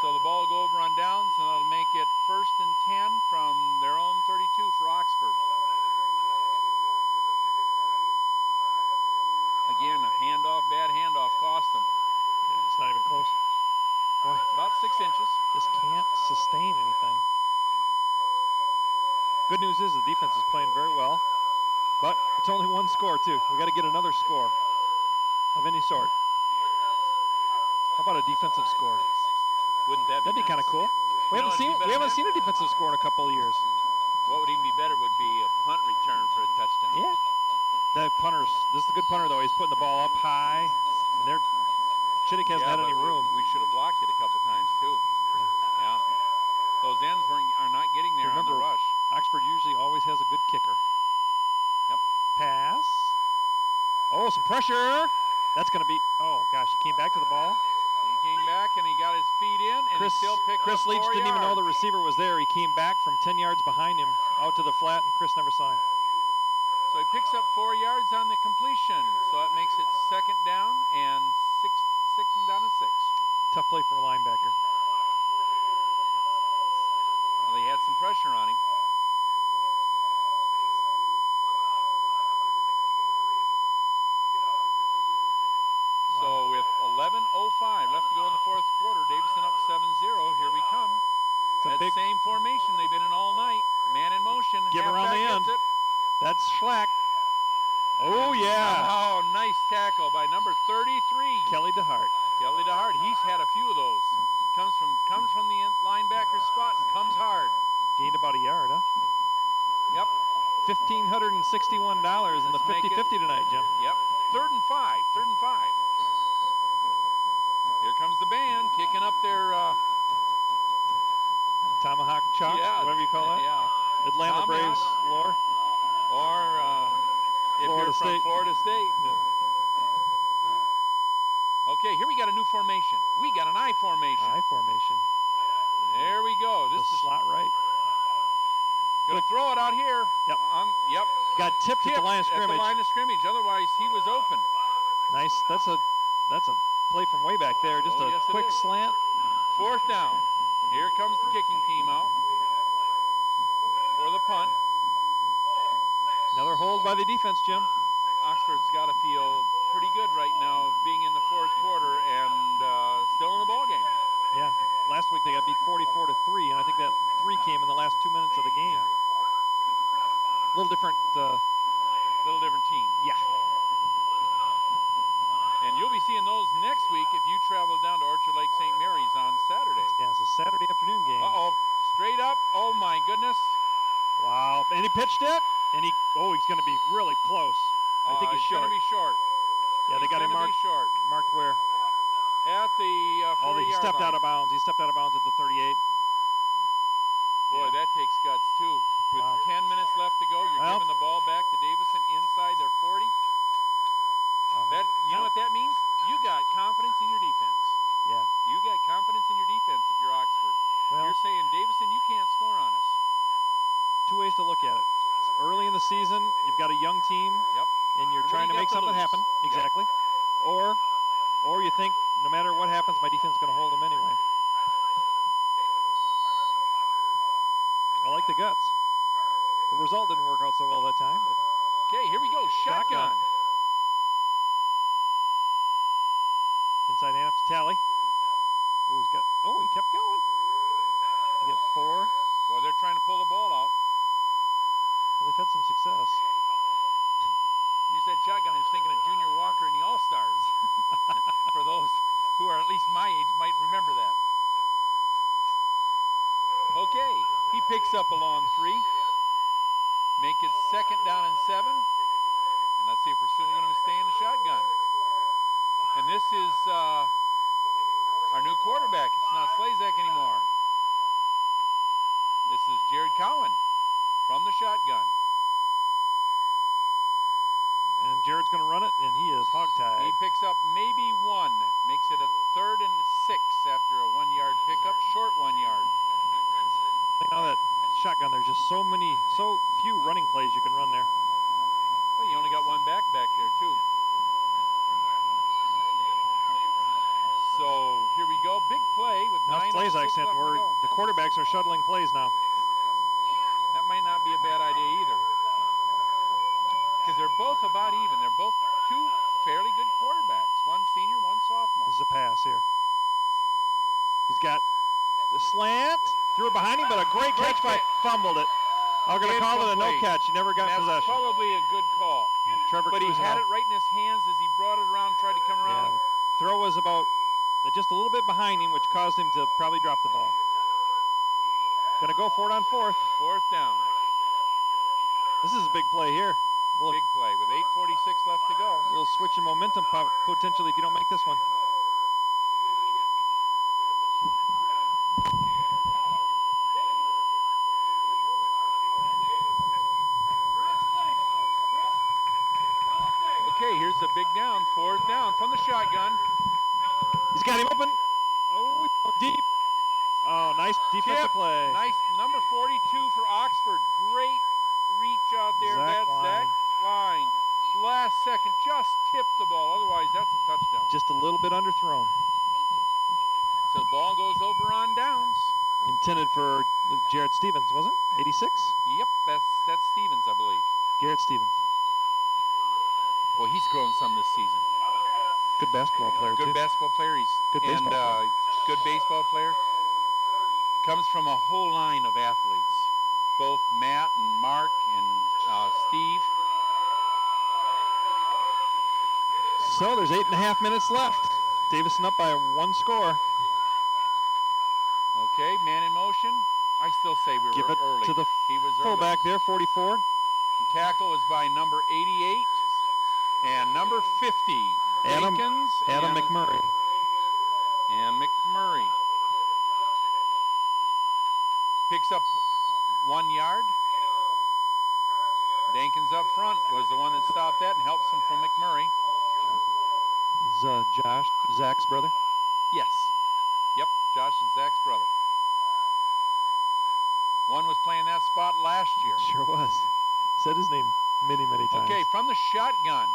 So the ball will go over on downs, and that'll make it 1st and 10 from their own 32 for Oxford. Again, a handoff, bad handoff cost them. Yeah, it's not even close. Boy, about 6 inches. Just can't sustain anything. Good news is the defense is playing very well, but it's only one score too. We got to get another score of any sort. How about a defensive score? Wouldn't that be That'd be nice? kind of cool. We haven't seen a defensive score in a couple of years. What would even be better would be a punt return for a touchdown. Yeah. The punters, this is a good punter though. He's putting the ball up high. And Chittick hasn't had any room. We should have blocked it a couple times too. Yeah. Those ends are not getting there on the rush. Oxford usually always has a good kicker. Yep. Pass. Oh, some pressure. That's going to be, oh gosh, he came back to the ball. He came back and he got his feet in, and he still picked up 4 yards. Chris Leach didn't even know the receiver was there. He came back from 10 yards behind him out to the flat, and Chris never saw him. So he picks up 4 yards on the completion. So that makes it 2nd down and 2nd down and 6. Tough play for a linebacker. Well, they had some pressure on him. So with 11:05 left to go in the 4th quarter, Davison up 7-0. Here we come. That same formation they've been in all night. Man in motion. Give around the end. That's Schlack. Oh, yeah. Oh, nice tackle by number 33. Kelly DeHart. Kelly DeHart. He's had a few of those. Comes from the linebacker spot and comes hard. Gained about a yard, huh? Yep. $1,561 in the 50-50 tonight, Jim. Yep. 3rd and 5. 3rd and 5. Here comes the band kicking up their Tomahawk chalk, whatever you call that. Yeah. Atlanta Tomahawk. Braves lore. Or if Florida you're State. from Florida State. Yeah. Okay, here we got a new formation. We got an I formation. I formation. There we go. This is slot right. Gonna throw it out here. Yep. Yep. Got tipped at the line of scrimmage. At the line of scrimmage. Otherwise, he was open. Nice. That's a play from way back there. Just a quick slant. 4th down. Here comes the kicking team out for the punt. Another hold by the defense, Jim. Oxford's got to feel pretty good right now, being in the 4th quarter and still in the ball game. Yeah. Last week they got beat 44-3, and I think that 3 came in the last 2 minutes of the game. Yeah. Little different. Little different team. Yeah. And you'll be seeing those next week if you travel down to Orchard Lake St. Mary's on Saturday. Yeah, it's a Saturday afternoon game. Uh-oh. Straight up. Oh, my goodness. Wow. And he pitched it, and he's going to be really close. I think he's short. Going to be short. Yeah, they got him marked. Short. Marked where? At the 40-yard Oh, he stepped line. out of bounds. He stepped out of bounds at the 38. Boy, that takes guts, too. With 10 minutes left to go, you're giving the ball back to Davison inside their 40. You know what that means? You got confidence in your defense. Yeah. You got confidence in your defense if you're Oxford. Well, you're saying, Davison, you can't score on us. 2 ways to look at it. It's early in the season, you've got a young team, and you're trying to make something happen. Exactly. Or you think, no matter what happens, my defense is going to hold them anyway. I like the guts. The result didn't work out so well that time. Okay, here we go. Shotgun. Inside handoff to Tally. Oh, he kept going. We get 4. Boy, they're trying to pull the ball out. Well, they've had some success. You said shotgun, I was thinking of Junior Walker and the All-Stars. For those who are at least my age might remember that. Okay, he picks up a long 3. Make it 2nd down and 7. And let's see if we're still going to stay in the shotgun. And this is our new quarterback. It's not Slazak anymore. This is Jared Cowan from the shotgun. And Jared's going to run it, and he is hogtied. He picks up maybe one. Makes it a 3rd and 6 after a 1-yard pickup, short 1 yard. Now that shotgun, there's just so few running plays you can run there. Well, you only got one back there, too. So here we go. Big play with Now 9:06 plays left accent to where go. the quarterbacks are shuttling plays now. That might not be a bad idea either. Because they're both about even. They're both two fairly good quarterbacks. One senior, one sophomore. This is a pass here. He's got the slant, threw it behind him, but a great catch by fumbled it. I'm going to call it a no catch. He never got That's possession. Probably a good call. Trevor but he Cruz had now. it right in his hands as he brought it around, tried to come around. Yeah, throw was about just a little bit behind him, which caused him to probably drop the ball. Going to go for it on 4th. 4th down. This is a big play here. Big play with 8:46 left to go. A little switch in momentum potentially if you don't make this one. Okay, here's the big down, 4th down from the shotgun. He's got him open. Oh, deep. Oh, nice defensive play. Nice, number 42 for Oxford. Great reach out there. That's Zach Line. Last second, just tipped the ball. Otherwise, that's a touchdown. Just a little bit underthrown. So the ball goes over on downs. Intended for Jared Stevens, wasn't it? 86? Yep, that's Stevens, I believe. Garrett Stevens. Well, he's grown some this season. Good basketball player, Good basketball player. He's good baseball player. Good baseball player. Comes from a whole line of athletes. Both Matt and Mark and Steve. So there's 8.5 minutes left. Davison up by 1 score. Okay, man in motion. I still say we Give were it early. to the He was fullback early. there, 44. The tackle was by number 88 and number 50. Adam and McMurray. And McMurray. Picks up 1 yard. Dankins up front was the one that stopped that and helps him from McMurray. Josh, Zach's brother. Yes. Yep, Josh is Zach's brother. One was playing that spot last year. Sure was. Said his name many times. Okay, from the shotgun.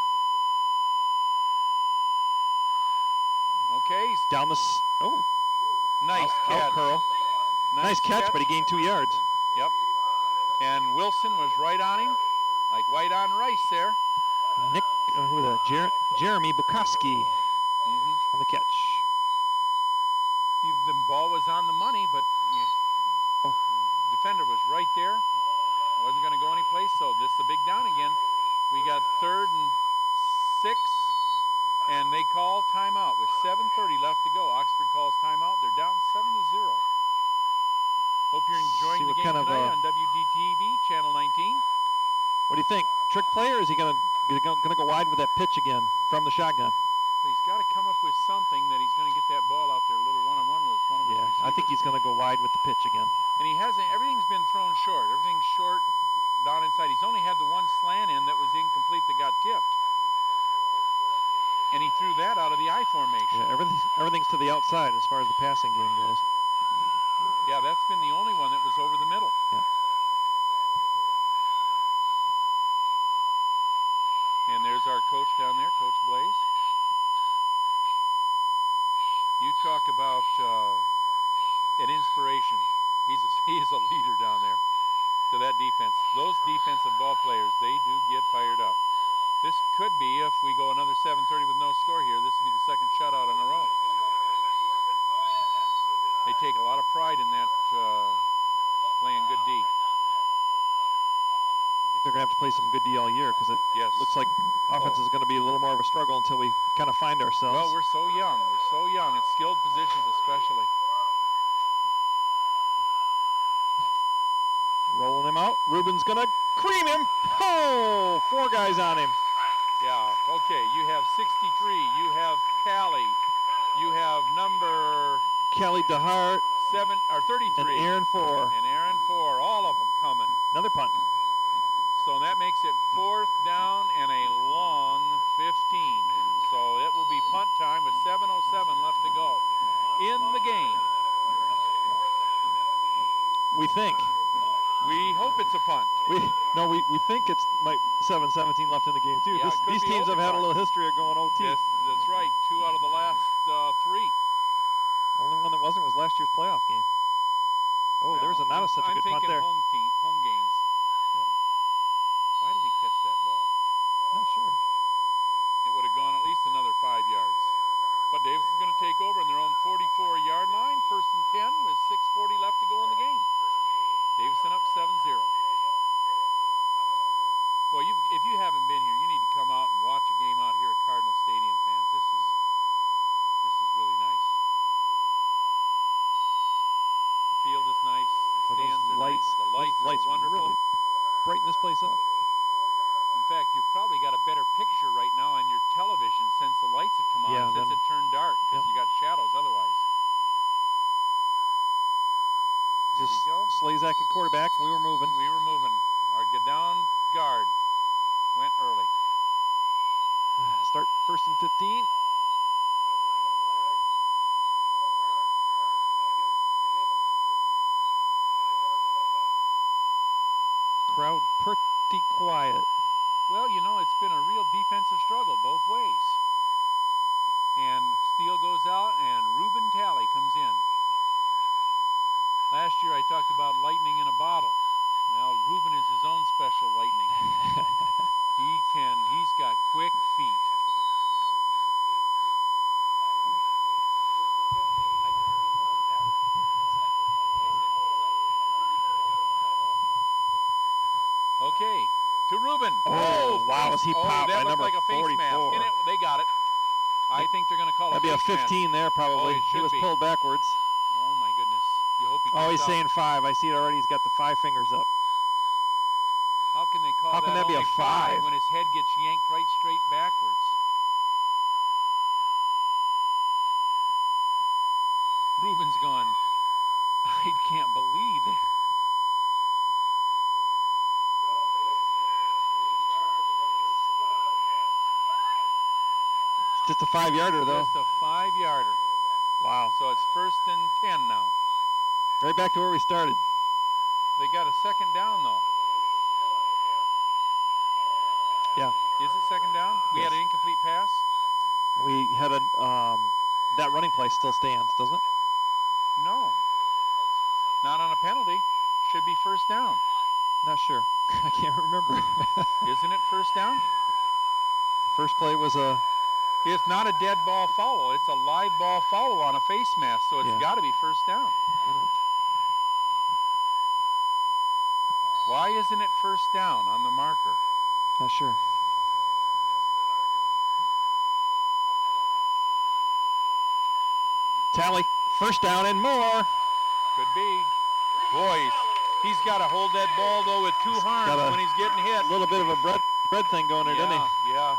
Okay. Down the, Nice out catch. curl. Nice catch, but he gained 2 yards. Yep. And Wilson was right on him, like white on rice there. Nick, with a Jeremy Bukowski on the catch. The ball was on the money, but defender was right there. Wasn't going to go anyplace, so this is a big down again. We got 3rd and 6, and they call timeout with 7:30 left to go. Oxford calls timeout. They're down 7-0. Hope you're enjoying the game tonight on WDTV, Channel 19. What do you think? Trick play, or is he going to go wide with that pitch again from the shotgun? Well, he's got to come up with something that he's going to get that ball out there. A little one-on-one with one of his receivers. I think he's going to go wide with the pitch again. And he hasn't. Everything's been thrown short. Everything's short down inside. He's only had the one slant in that was incomplete that got tipped. And he threw that out of the I formation. Yeah, everything's to the outside as far as the passing game goes. Yeah, that's been the only one that was over the middle. Yeah. And there's our coach down there, Coach Blaze. You talk about an inspiration. He is a leader down there to that defense. Those defensive ball players, they do get fired up. This could be, if we go another 7:30 with no score here, this would be the second shutout in a row. They take a lot of pride in that, playing good D. I think they're going to have to play some good D all year because it looks like offense is going to be a little more of a struggle until we kind of find ourselves. Well, we're so young. We're so young. It's skilled positions especially. Rolling him out. Ruben's going to cream him. Oh, 4 guys on him. Yeah, okay. You have 63. You have Callie. You have number... Kelly DeHart. 33. And Aaron 4. And Aaron 4. All of them coming. Another punt. So that makes it 4th down and a long 15. And so it will be punt time with 7:07 left to go in the game. We think. We hope it's a punt. We think it's 7:17 left in the game too. Yeah, it could These be teams have had a overtime. little history of going OT. Yes, that's right. 2 out of the last 3. Only one that wasn't was last year's playoff game. Oh, there's not such a good punt there. I'm thinking home games. Yeah. Why did he catch that ball? Not sure. It would have gone at least another 5 yards. But Davis is going to take over on their own 44-yard line. 1st and 10 with 6:40 left to go in the game. Davison up 7-0. Boy, if you haven't been here, you need to come out and watch a game out here at Cardinal Stadium, fans. This is really nice. The field is nice. The stands are nice. The lights are wonderful. Really brighten this place up. In fact, you've probably got a better picture right now on your television since the lights have come on, Yeah, since it turned dark, because you got shadows otherwise. Just Here we go. Slazak at quarterback. We were moving. Our get down guard went early. Start 1st and 15. Crowd pretty quiet. Well, you know, it's been a real defensive struggle both ways. And Steele goes out, and Ruben Talley comes in. Last year I talked about lightning in a bottle. Well, Ruben is his own special lightning. He's got quick feet. Okay, to Ruben. Oh, wow, as he popped by that looked number like a face 44. mask. And they got it. I think they're going to call That'd it be a face 15 mask. there probably. Oh, it He should was be. pulled backwards. Oh my goodness. You hope he Oh, he's gets out. saying 5. I see it already. He's got the 5 fingers up. How can they call How can that be a only 5? when his head gets yanked right straight backwards? Ruben's gone. I can't believe it. It's just a 5-yarder though. Just a 5-yarder. Wow. So it's 1st and 10 now. Right back to where we started. They got a 2nd down though. Yeah. Is it 2nd down? We had an incomplete pass. We had that running play still stands, doesn't it? No. Not on a penalty. Should be 1st down. Not sure. I can't remember. Isn't it 1st down? First play was a. It's not a dead ball foul. It's a live ball foul on a face mask, so it's got to be 1st down. Why isn't it 1st down on the marker? Not sure. Tally, 1st down and more. Could be. Boy, he's got to hold that ball, though, with 2 arms when he's getting hit. A little bit of a bread thing going there, didn't he? Yeah.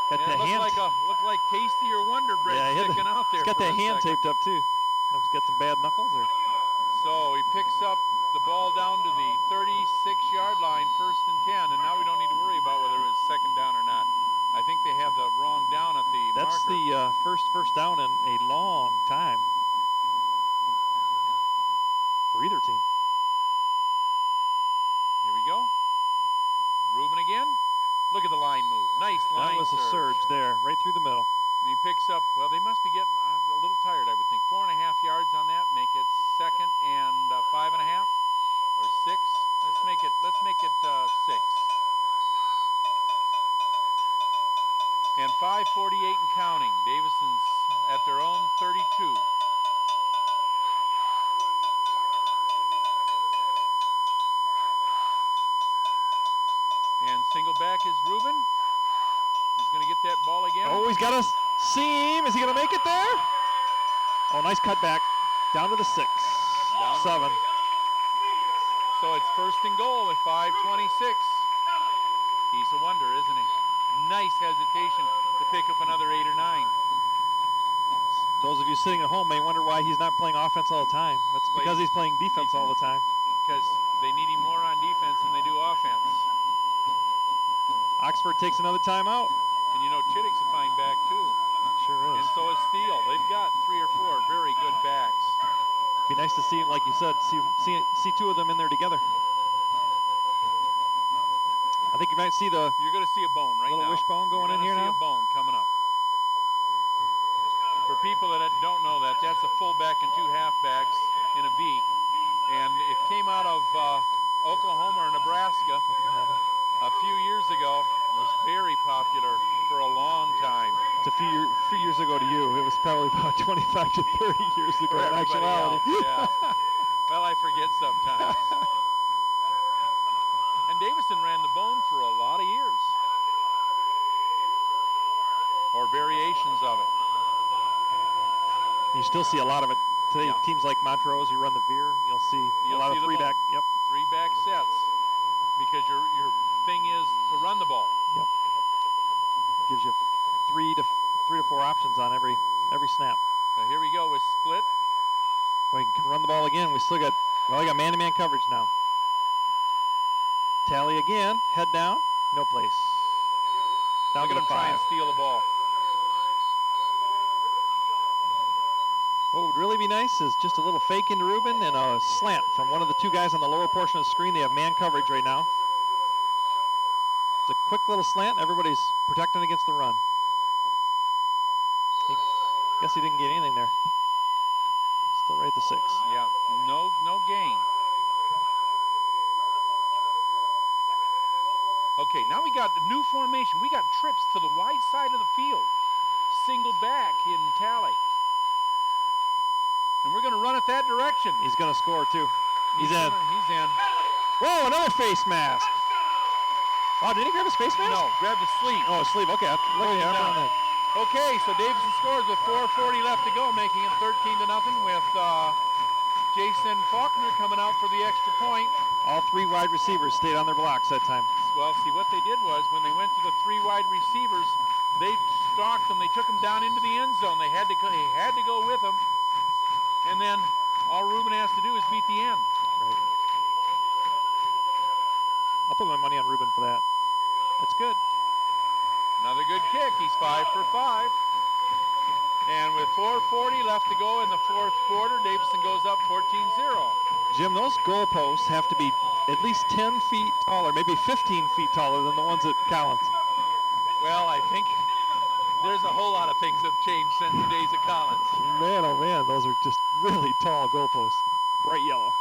Got the it hand. looked like Tasty or Wonder Bread sticking out there. He's got for that a hand second. taped up, too. I don't know if he's got some bad knuckles or. So he picks up the ball down to the 36-yard line, 1st and 10, and now we don't need to worry about whether it was 2nd down or not. I think they have the wrong down at the That's marker. the first down in a long time for either team. Here we go. Ruben again. Look at the line move. Nice line That was a surge there, right through the middle. And he picks up, well, they must be getting a little tired, I would think. 4.5 yards on that. Make it 2nd and 5.5 or 6. Let's make it 6. And 5:48 and counting. Davison's at their own 32. And single back is Ruben. He's going to get that ball again. Oh, he's got a seam. Is he going to make it there? Oh, nice cutback. Down to the 6. 7. So it's 1st and goal with 5:26. He's a wonder, isn't he? Nice hesitation to pick up another 8 or 9. Those of you sitting at home may wonder why he's not playing offense all the time. That's because he's playing defense all the time. Because They need him more on defense than they do offense. Oxford takes another timeout. And you know, Chittick's a fine back too. Sure is. And so is Steele. They've got 3 or 4 very good backs. Be nice to see, like you said, see two of them in there together. I think you might see the You're going to see a bone right little now. wishbone going in here now. You're going to see a bone coming up. For people that don't know that, that's a fullback and 2 halfbacks in a V. And it came out of Oklahoma or Nebraska a few years ago. It was very popular for a long time. It's a few years ago to you. It was probably about 25 to 30 years ago in actuality. Else, yeah. Well, I forget sometimes. And Davison ran the bone for a lot of years. Or variations of it. You still see a lot of it today. Yeah. Teams like Montrose, you run the veer, you'll see a lot of 3-back. Yep. 3-back sets, because your thing is to run the ball. Yep. Gives you 3 to 4 options on every snap. So here we go with split. We can run the ball again. We got man-to-man coverage now. Tally again, head down, no place. Down Look to at him the 5. try and steal the ball. What would really be nice is just a little fake into Ruben and a slant from one of the 2 guys on the lower portion of the screen. They have man coverage right now. It's a quick little slant. Everybody's protecting against the run. Guess he didn't get anything there. Still right at the 6. Yeah, no gain. Okay, now we got the new formation. We got trips to the wide side of the field. Single back in Tally. And we're going to run it that direction. He's going to score too. He's in. He's in. Whoa, another face mask. Oh, did he grab his face mask? No, grab the sleeve. Oh, sleeve. Okay. Look at that. Okay, so Davison scores with 4:40 left to go, making it 13-0 with Jason Faulkner coming out for the extra point. All 3 wide receivers stayed on their blocks that time. Well, see, what they did was when they went to the 3 wide receivers, they stalked them. They took them down into the end zone. They had to go with them. And then all Ruben has to do is beat the end. Right. I'll put my money on Ruben for that. That's good. Another good kick. He's 5 for 5. And with 4:40 left to go in the 4th quarter, Davison goes up 14-0. Jim, those goalposts have to be at least 10 feet taller, maybe 15 feet taller than the ones at Collins. Well, I think there's a whole lot of things that have changed since the days of Collins. Man, oh man, those are just really tall goalposts. Bright yellow.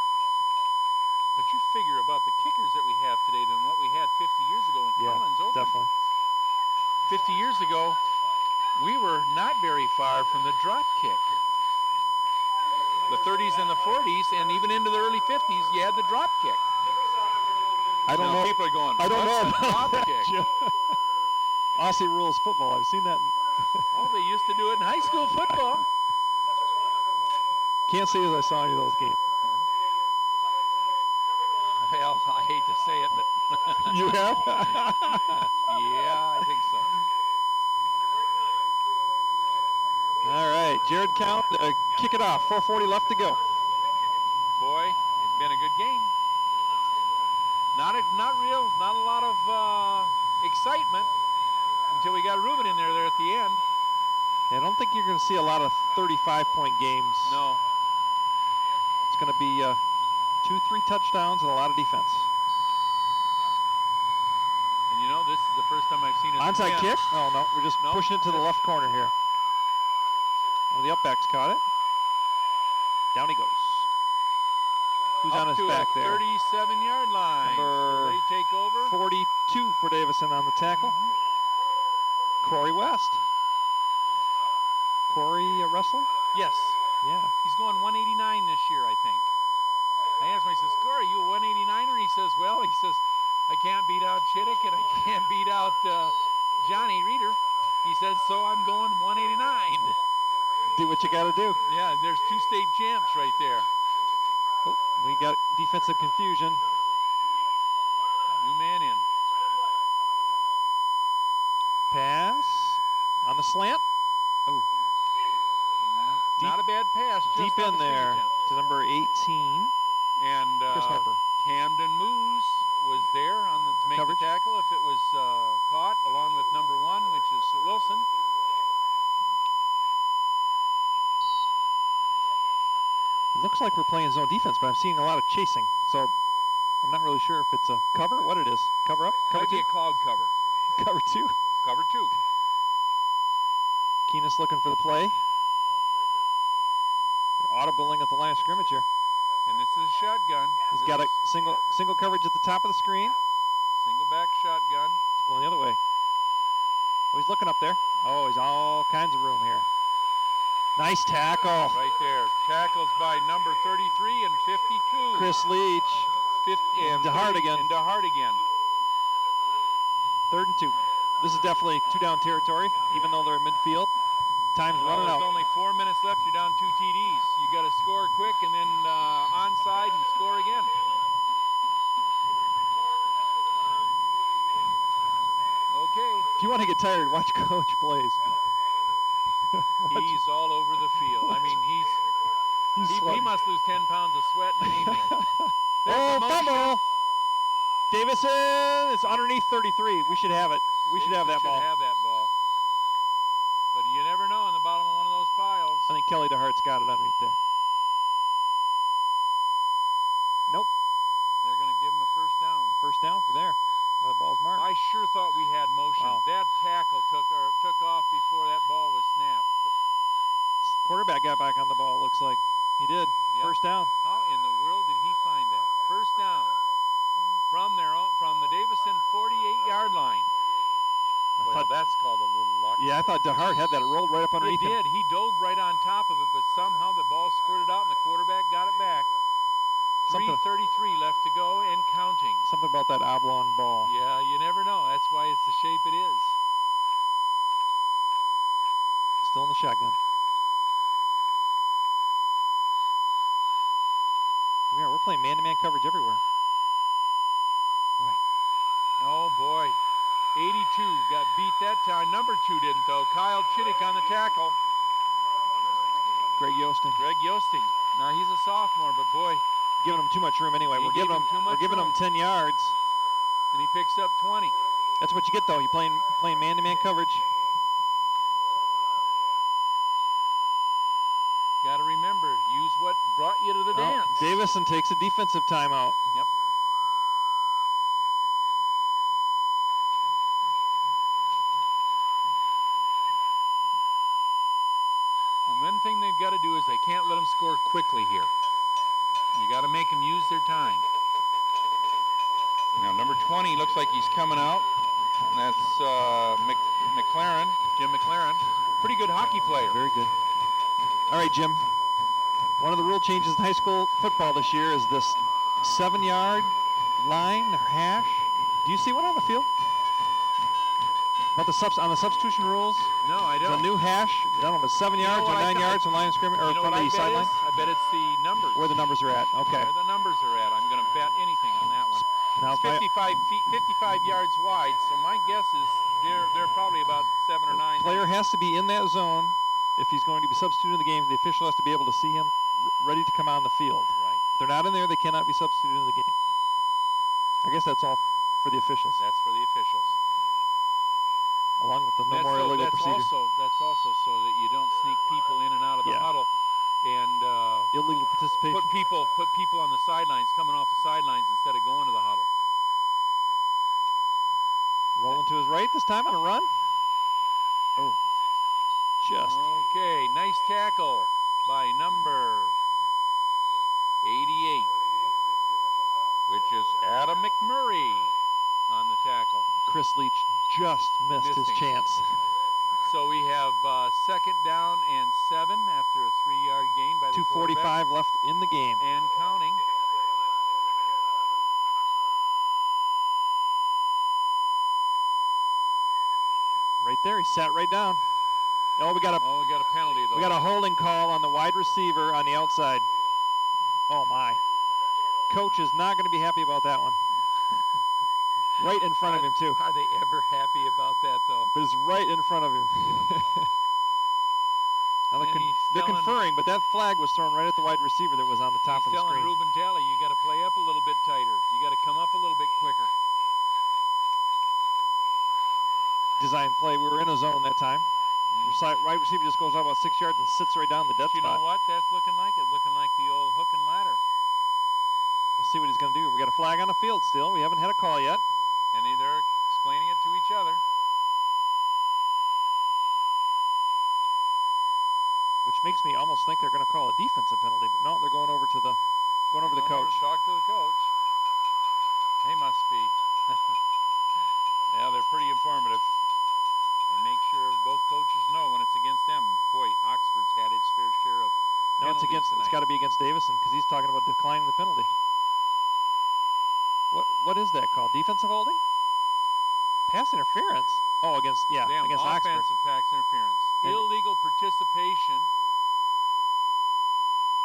But you figure about the kickers that we have today than what we had 50 years ago when Collins opened. Definitely. 50 years ago, we were not very far from the drop kick. The 30s and the 40s, and even into the early 50s, you had the drop kick. I don't know. People are going, I don't know what's a about drop that, kick? Aussie rules football. I've seen that. Oh, they used to do it in high school football. Can't say that I saw any of those games. Well, I hate to say it, but You have? yeah, I think so. All right, Jared Count, kick it off. 4:40 left to go. Boy, it's been a good game. Not a lot of excitement until we got Ruben in there at the end. I don't think you're going to see a lot of 35-point games. No. It's going to be 2-3 touchdowns and a lot of defense. And you know, this is the first time I've seen it. Onside kick? Oh, no, we're just No, pushing it to the left corner here. One of the upbacks caught it. Down he goes. Who's on his back there? 37-yard line. Number So they take over. 42 for Davison on the tackle. Corey West. Corey, a wrestler? Yes. Yeah. He's going 189 this year, I think. I asked him, I says, Corey, you a 189er? He says, well, I can't beat out Chittick and I can't beat out Johnny Reeder. He says, so I'm going 189. Do what you got to do. Yeah, there's 2 state champs right there. Oh, we got defensive confusion. New man in. Pass on the slant. Oh. Not a bad pass. Just Deep off in the there fingertips. to number 18. And Chris Harper. Camden Moose was there to make Coverage. the tackle if it was caught, along with number 1, which is Wilson. It looks like we're playing zone defense, but I'm seeing a lot of chasing. So I'm not really sure if it's a cover, what it is. Cover up? Cover Might be 2? a cloud cover. Cover 2? Cover 2. Keenest looking for the play. They're audibling at the line of scrimmage here. And this is a shotgun. He's got a single coverage at the top of the screen. Single back shotgun. It's going the other way. Oh, he's looking up there. Oh, he's all kinds of room here. Nice tackle. Right there. Tackles by number 33 and 52. Chris Leach. And DeHart again. And DeHart again. 3rd and 2. This is definitely 2-down territory, even though they're at midfield. Time's running There's out. only 4 minutes left. You're down 2 TDs. You got to score quick and then onside and score again. Okay. If you want to get tired, watch Coach plays. He's all over the field. I mean, he must lose 10 pounds of sweat in an evening. Oh, fumble! Davison is underneath 33. We should have it. We should have that ball. But you never know in the bottom of one of those piles. I think Kelly DeHart's got it underneath there. Nope. They're going to give him the first down. First down for there. The ball's marked. I sure thought we had motion. Wow. That tackle took off before that ball was snapped. But quarterback got back on the ball, it looks like. He did. Yep. First down. How in the world did he find that? First down from the Davison 48-yard line. Well, that's called a little luck. Yeah, I thought DeHart had that. It rolled right up underneath him. It did. He dove right on top of it, but somehow the ball squirted out and the quarterback got it back. 3:33 left to go and counting. Something about that oblong ball. Yeah, you never know. That's why it's the shape it is. Still in the shotgun. We're playing man-to-man coverage everywhere. Right. Oh, boy. 82 got beat that time. Number 2 didn't, though. Kyle Chittick on the tackle. Greg Yosting. Now, he's a sophomore, but, boy. Giving him too much room anyway. We're giving him 10 yards. And he picks up 20. That's what you get, though. You're playing man-to-man coverage. Got to remember, use what brought you to the dance. Davison takes a defensive timeout. Yep. And one thing they've got to do is they can't let them score quickly here. You got to make them use their time. Now, number 20 looks like he's coming out. And that's McLaren, Jim McLaren. Pretty good hockey player. Very good. All right, Jim. One of the rule changes in high school football this year is this 7-yard line or hash. Do you see one on the field? About on the substitution rules? No, I don't. It's a new hash. I don't know if it's 7 yards or 9 yards from line of scrimmage or from the sideline. I bet it's the numbers. Where the numbers are at. Okay. Where the numbers are at. I'm going to bet anything on that one. Now it's 55 yards wide, so my guess is they're probably about 7 or 9. Player has to be in that zone if he's going to be substituted in the game. The official has to be able to see him ready to come on the field. Right. If they're not in there, they cannot be substituted in the game. I guess that's all for the officials. That's for the officials. Along with the no more illegal procedure. That's also so that you don't sneak people in and out of the huddle and illegal participation. Put people on the sidelines, coming off the sidelines instead of going to the huddle. Rolling to his right this time on a run. Oh, just. Okay, nice tackle by number 88, which is Adam McMurray on the tackle. Chris Leach just missed his chance. So we have 2nd down and 7 after a 3-yard gain by the 2:45 left in the game. And counting. Right there, he sat right down. Oh, we got a penalty though. We got a holding call on the wide receiver on the outside. Oh my. Coach is not going to be happy about that one. Right in front of him, too. Are they ever happy about that, though? But it's right in front of him. And he They're conferring, but that flag was thrown right at the wide receiver that was on the top of the screen. He's telling Ruben Talley, you got to play up a little bit tighter. You got to come up a little bit quicker. Design play. We were in a zone that time. Wide receiver just goes out about 6 yards and sits right down the dead You spot. know what that's looking like? It's looking like the old hook and ladder. We'll see what he's going to do. We got a flag on the field still. We haven't had a call yet. And they're explaining it to each other. Which makes me almost think they're going to call a defensive penalty. But no, they're going over to the coach. Talk to the coach. They must be. Yeah, they're pretty informative. They make sure both coaches know when it's against them. Boy, Oxford's had its fair share of No, it's against. tonight. It's got to be against Davison because he's talking about declining the penalty. What is that called? Defensive holding? Pass interference? Oh, against against Oxford. Offensive pass interference. And illegal participation.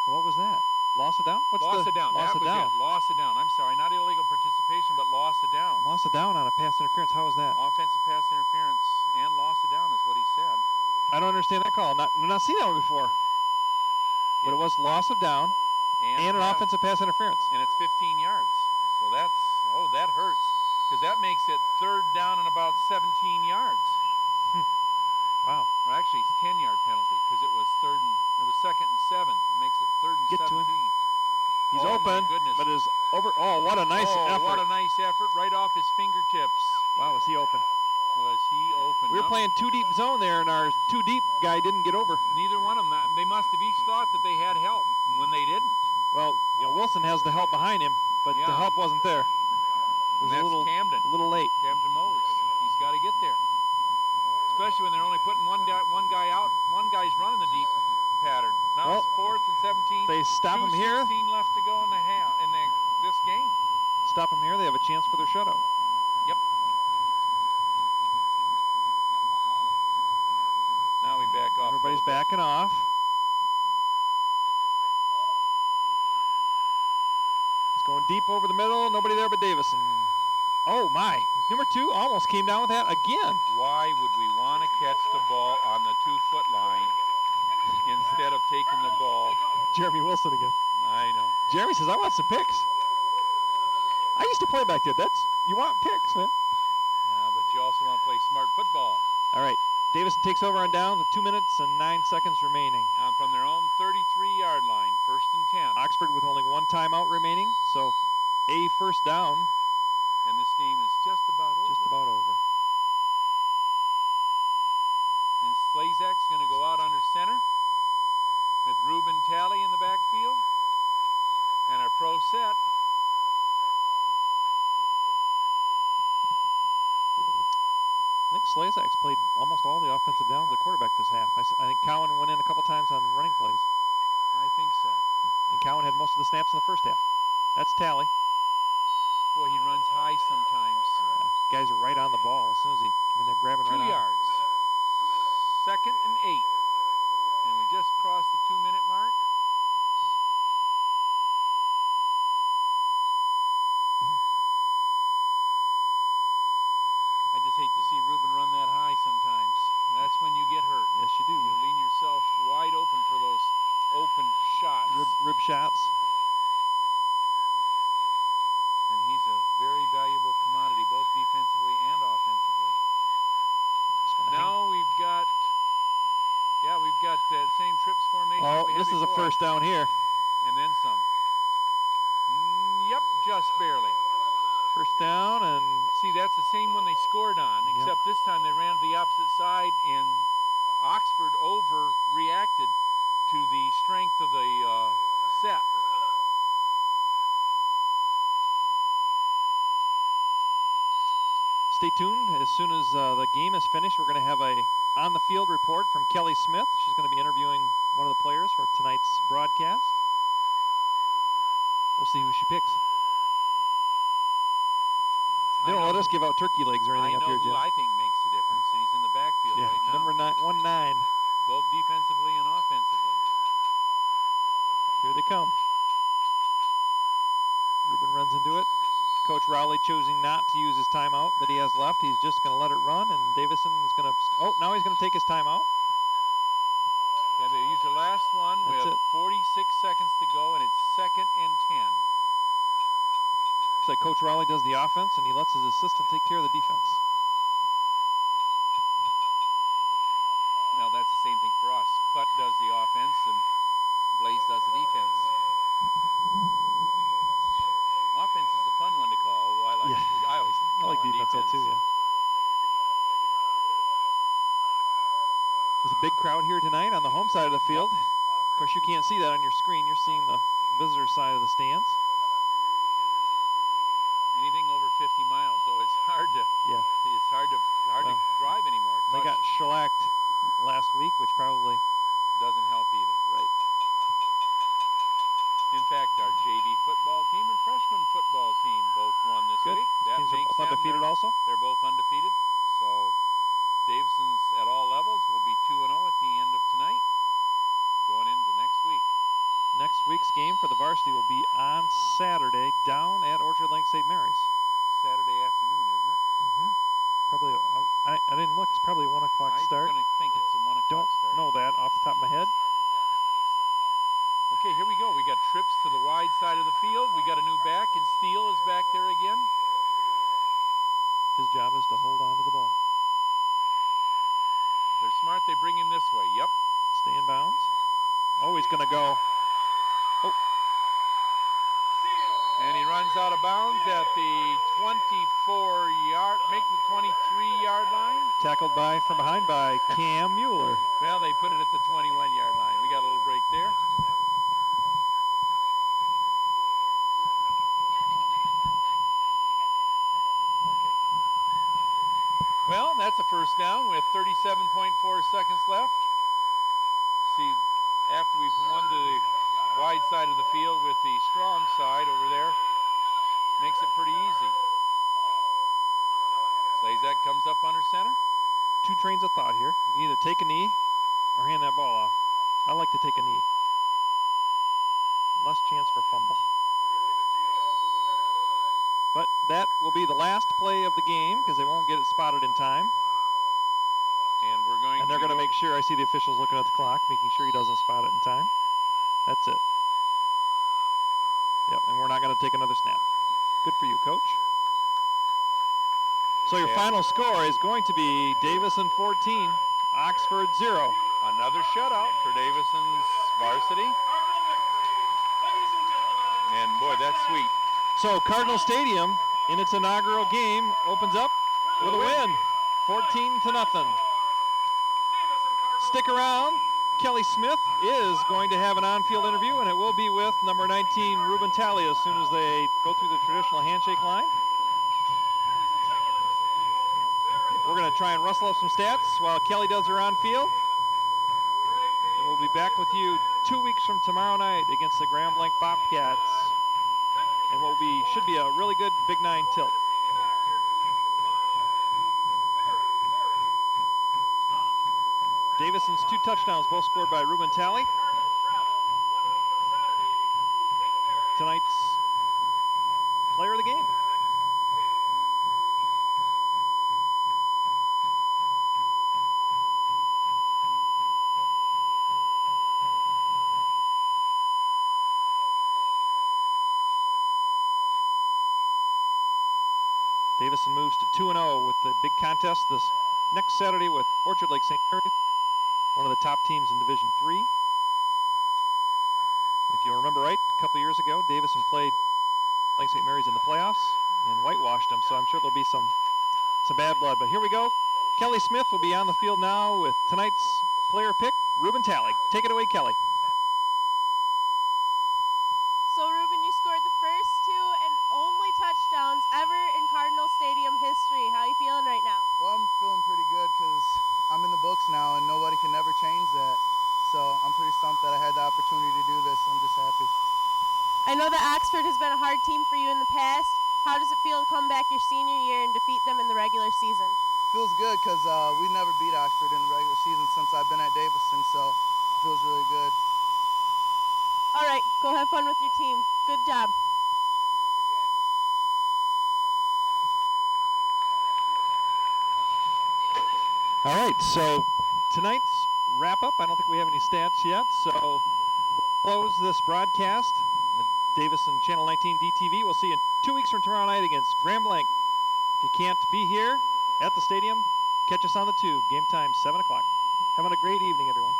What was that? Loss of down? Loss of down. Loss of down. Loss of down. I'm sorry, not illegal participation, but loss of down. Loss of down on a pass interference. How is that? Offensive pass interference and loss of down is what he said. I don't understand that call. I've not seen that one before. But it was loss of down and an offensive pass interference. And it's 15 yards. So that hurts because that makes it 3rd down and about 17 yards. Wow. Well, actually, it's 10-yard penalty because it was 2nd and 7. It makes it 3rd and Get 17. to him. He's Oh, open, my goodness. but is over. Oh, what a nice effort. What a nice effort right off his fingertips. Wow, was he open? Was he open? We were playing too deep zone there, and our too deep guy didn't get over. Neither one of them. They must have each thought that they had help when they didn't. Well, Wilson has the help behind him, but the help wasn't there. It was And that's Camden. A little late. Camden Mose. He's got to get there. Especially when they're only putting one guy out. One guy's running the deep pattern. Now it's 4th and 17. They stop him here. 16 left to go in this game. Stop him here. They have a chance for their shutout. Yep. Now we back off. Everybody's backing off. It's going deep over the middle. Nobody there but Davison. Oh, my. Number 2 almost came down with that again. Why would we want to catch the ball on the 2-foot line instead of taking the ball? Jeremy Wilson again. I know. Jeremy says, I want some picks. I used to play back there. You want picks, man. Yeah, but you also want to play smart football. All right. Davison takes over on downs with 2 minutes and 9 seconds remaining. And from their own 33-yard line, 1st and 10. Oxford with only 1 timeout remaining, so a first down. And this game is just about over. Just about over. And Slazak's going to go out under center with Ruben Talley in the backfield. And our pro set. I think Slazak's played almost all the offensive downs at quarterback this half. I think Cowan went in a couple times on running plays. I think so. And Cowan had most of the snaps in the first half. That's Talley. Boy, he runs high sometimes. Yeah, guys are right on the ball as soon as they're grabbing 2 right on. 2 yards. 2nd and 8. And we just crossed the 2-minute mark. I just hate to see Ruben run that high sometimes. That's when you get hurt. Yes, you do. You lean yourself wide open for those open shots. Rib shots. And he's a very valuable commodity, both defensively and offensively. Now we've got that same trips formation. Oh, we had this is a before. first down here. And then some. Yep, just barely. First down, and see, that's the same one they scored on, except this time they ran to the opposite side, and Oxford overreacted to the strength of the set. stay tuned. As soon as the game is finished, we're going to have a on-the-field report from Kelly Smith. She's going to be interviewing one of the players for tonight's broadcast. We'll see who she picks. They don't let us give out turkey legs or anything up here, Jim. I think makes a difference, and he's in the backfield right now. Number 1-9. Both defensively and offensively. Here they come. Ruben runs into it. Coach Rowley choosing not to use his timeout that he has left. He's just going to let it run, and Davison is going to. Oh, now he's going to take his timeout. Yeah, they use their last last one That's with it. 46 seconds to go, and it's 2nd and 10. It's like Coach Raleigh does the offense, and he lets his assistant take care of the defense. Well, that's the same thing for us. Putt does the offense, and Blaze does the defense. Offense is the fun one to call. Although I always like defense though too. Yeah. There's a big crowd here tonight on the home side of the field. Yep. Of course, you can't see that on your screen. You're seeing the visitor side of the stands. Anything over 50 miles, though, it's hard to. Yeah. It's hard to drive anymore. They got shellacked last week, which probably doesn't help either. Right. In fact, our JV football team and freshman football team both won this Good. week. That Teams are makes both them, undefeated also? They're both undefeated. So Davison's at all levels will be 2-0 at the end of tonight, going into next week. Next week's game for the varsity will be on Saturday down at Orchard Lake St. Mary's. Saturday afternoon, isn't it? Mm-hmm. Probably, I didn't look. It's probably a 1 o'clock start. I'm going to think it's a 1 o'clock start. Don't know that off the top of my head. Okay, here we go. We got trips to the wide side of the field. We got a new back, and Steele is back there again. His job is to hold on to the ball. They're smart. They bring him this way. Yep. Stay in bounds. Oh, he's going to go. Oh. And he runs out of bounds at the 24-yard, make the 23-yard line. Tackled from behind by Cam Mueller. Well, they put it at the 21-yard line. We got a little break there. Well, that's a first down with 37.4 seconds left. See, after we've won the wide side of the field with the strong side over there, makes it pretty easy. Slazak comes up under center. Two trains of thought here. You can either take a knee or hand that ball off. I like to take a knee. Less chance for fumble. But that will be the last play of the game because they won't get it spotted in time. And they're going to make sure. I see the officials looking at the clock, making sure he doesn't spot it in time. That's it. Yep, and we're not going to take another snap. Good for you, Coach. So your final score is going to be Davison 14, Oxford 0. Another shutout for Davison's varsity. And boy, that's sweet. So Cardinal Stadium, in its inaugural game, opens up with a win, 14-0. Stick around. Kelly Smith is going to have an on-field interview, and it will be with number 19, Ruben Talley, as soon as they go through the traditional handshake line. We're going to try and rustle up some stats while Kelly does her on-field. And we'll be back with you 2 weeks from tomorrow night against the Grand Blanc Bobcats. And what should be a really good Big 9 tilt. Davison's 2 touchdowns, both scored by Ruben Talley. Tonight's player of the game. Davison moves to 2-0 with the big contest this next Saturday with Orchard Lake St. Mary's, one of the top teams in Division III. If you remember right, a couple years ago, Davison played Lake St. Mary's in the playoffs and whitewashed them, so I'm sure there'll be some bad blood. But here we go. Kelly Smith will be on the field now with tonight's player pick, Ruben Talley. Take it away, Kelly. So, Ruben, you scored the first 2 and only touchdowns ever in Cardinal Stadium history. How are you feeling right now? Well, I'm feeling pretty good because I'm in the books now and nobody can ever change that. So I'm pretty stumped that I had the opportunity to do this. I'm just happy. I know that Oxford has been a hard team for you in the past. How does it feel to come back your senior year and defeat them in the regular season? Feels good because we never beat Oxford in the regular season since I've been at Davison, so it feels really good. All right, go have fun with your team. Good job. All right, so tonight's wrap-up. I don't think we have any stats yet, so we'll close this broadcast. Davison Channel 19 DTV. We'll see you in 2 weeks from tomorrow night against Grand Blanc. If you can't be here at the stadium, catch us on the tube. Game time, 7 o'clock. Having a great evening, everyone.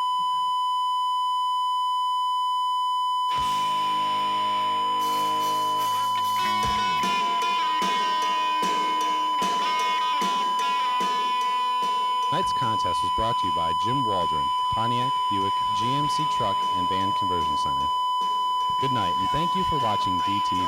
Tonight's contest was brought to you by Jim Waldron, Pontiac, Buick, GMC Truck, and Van Conversion Center. Good night, and thank you for watching DTV.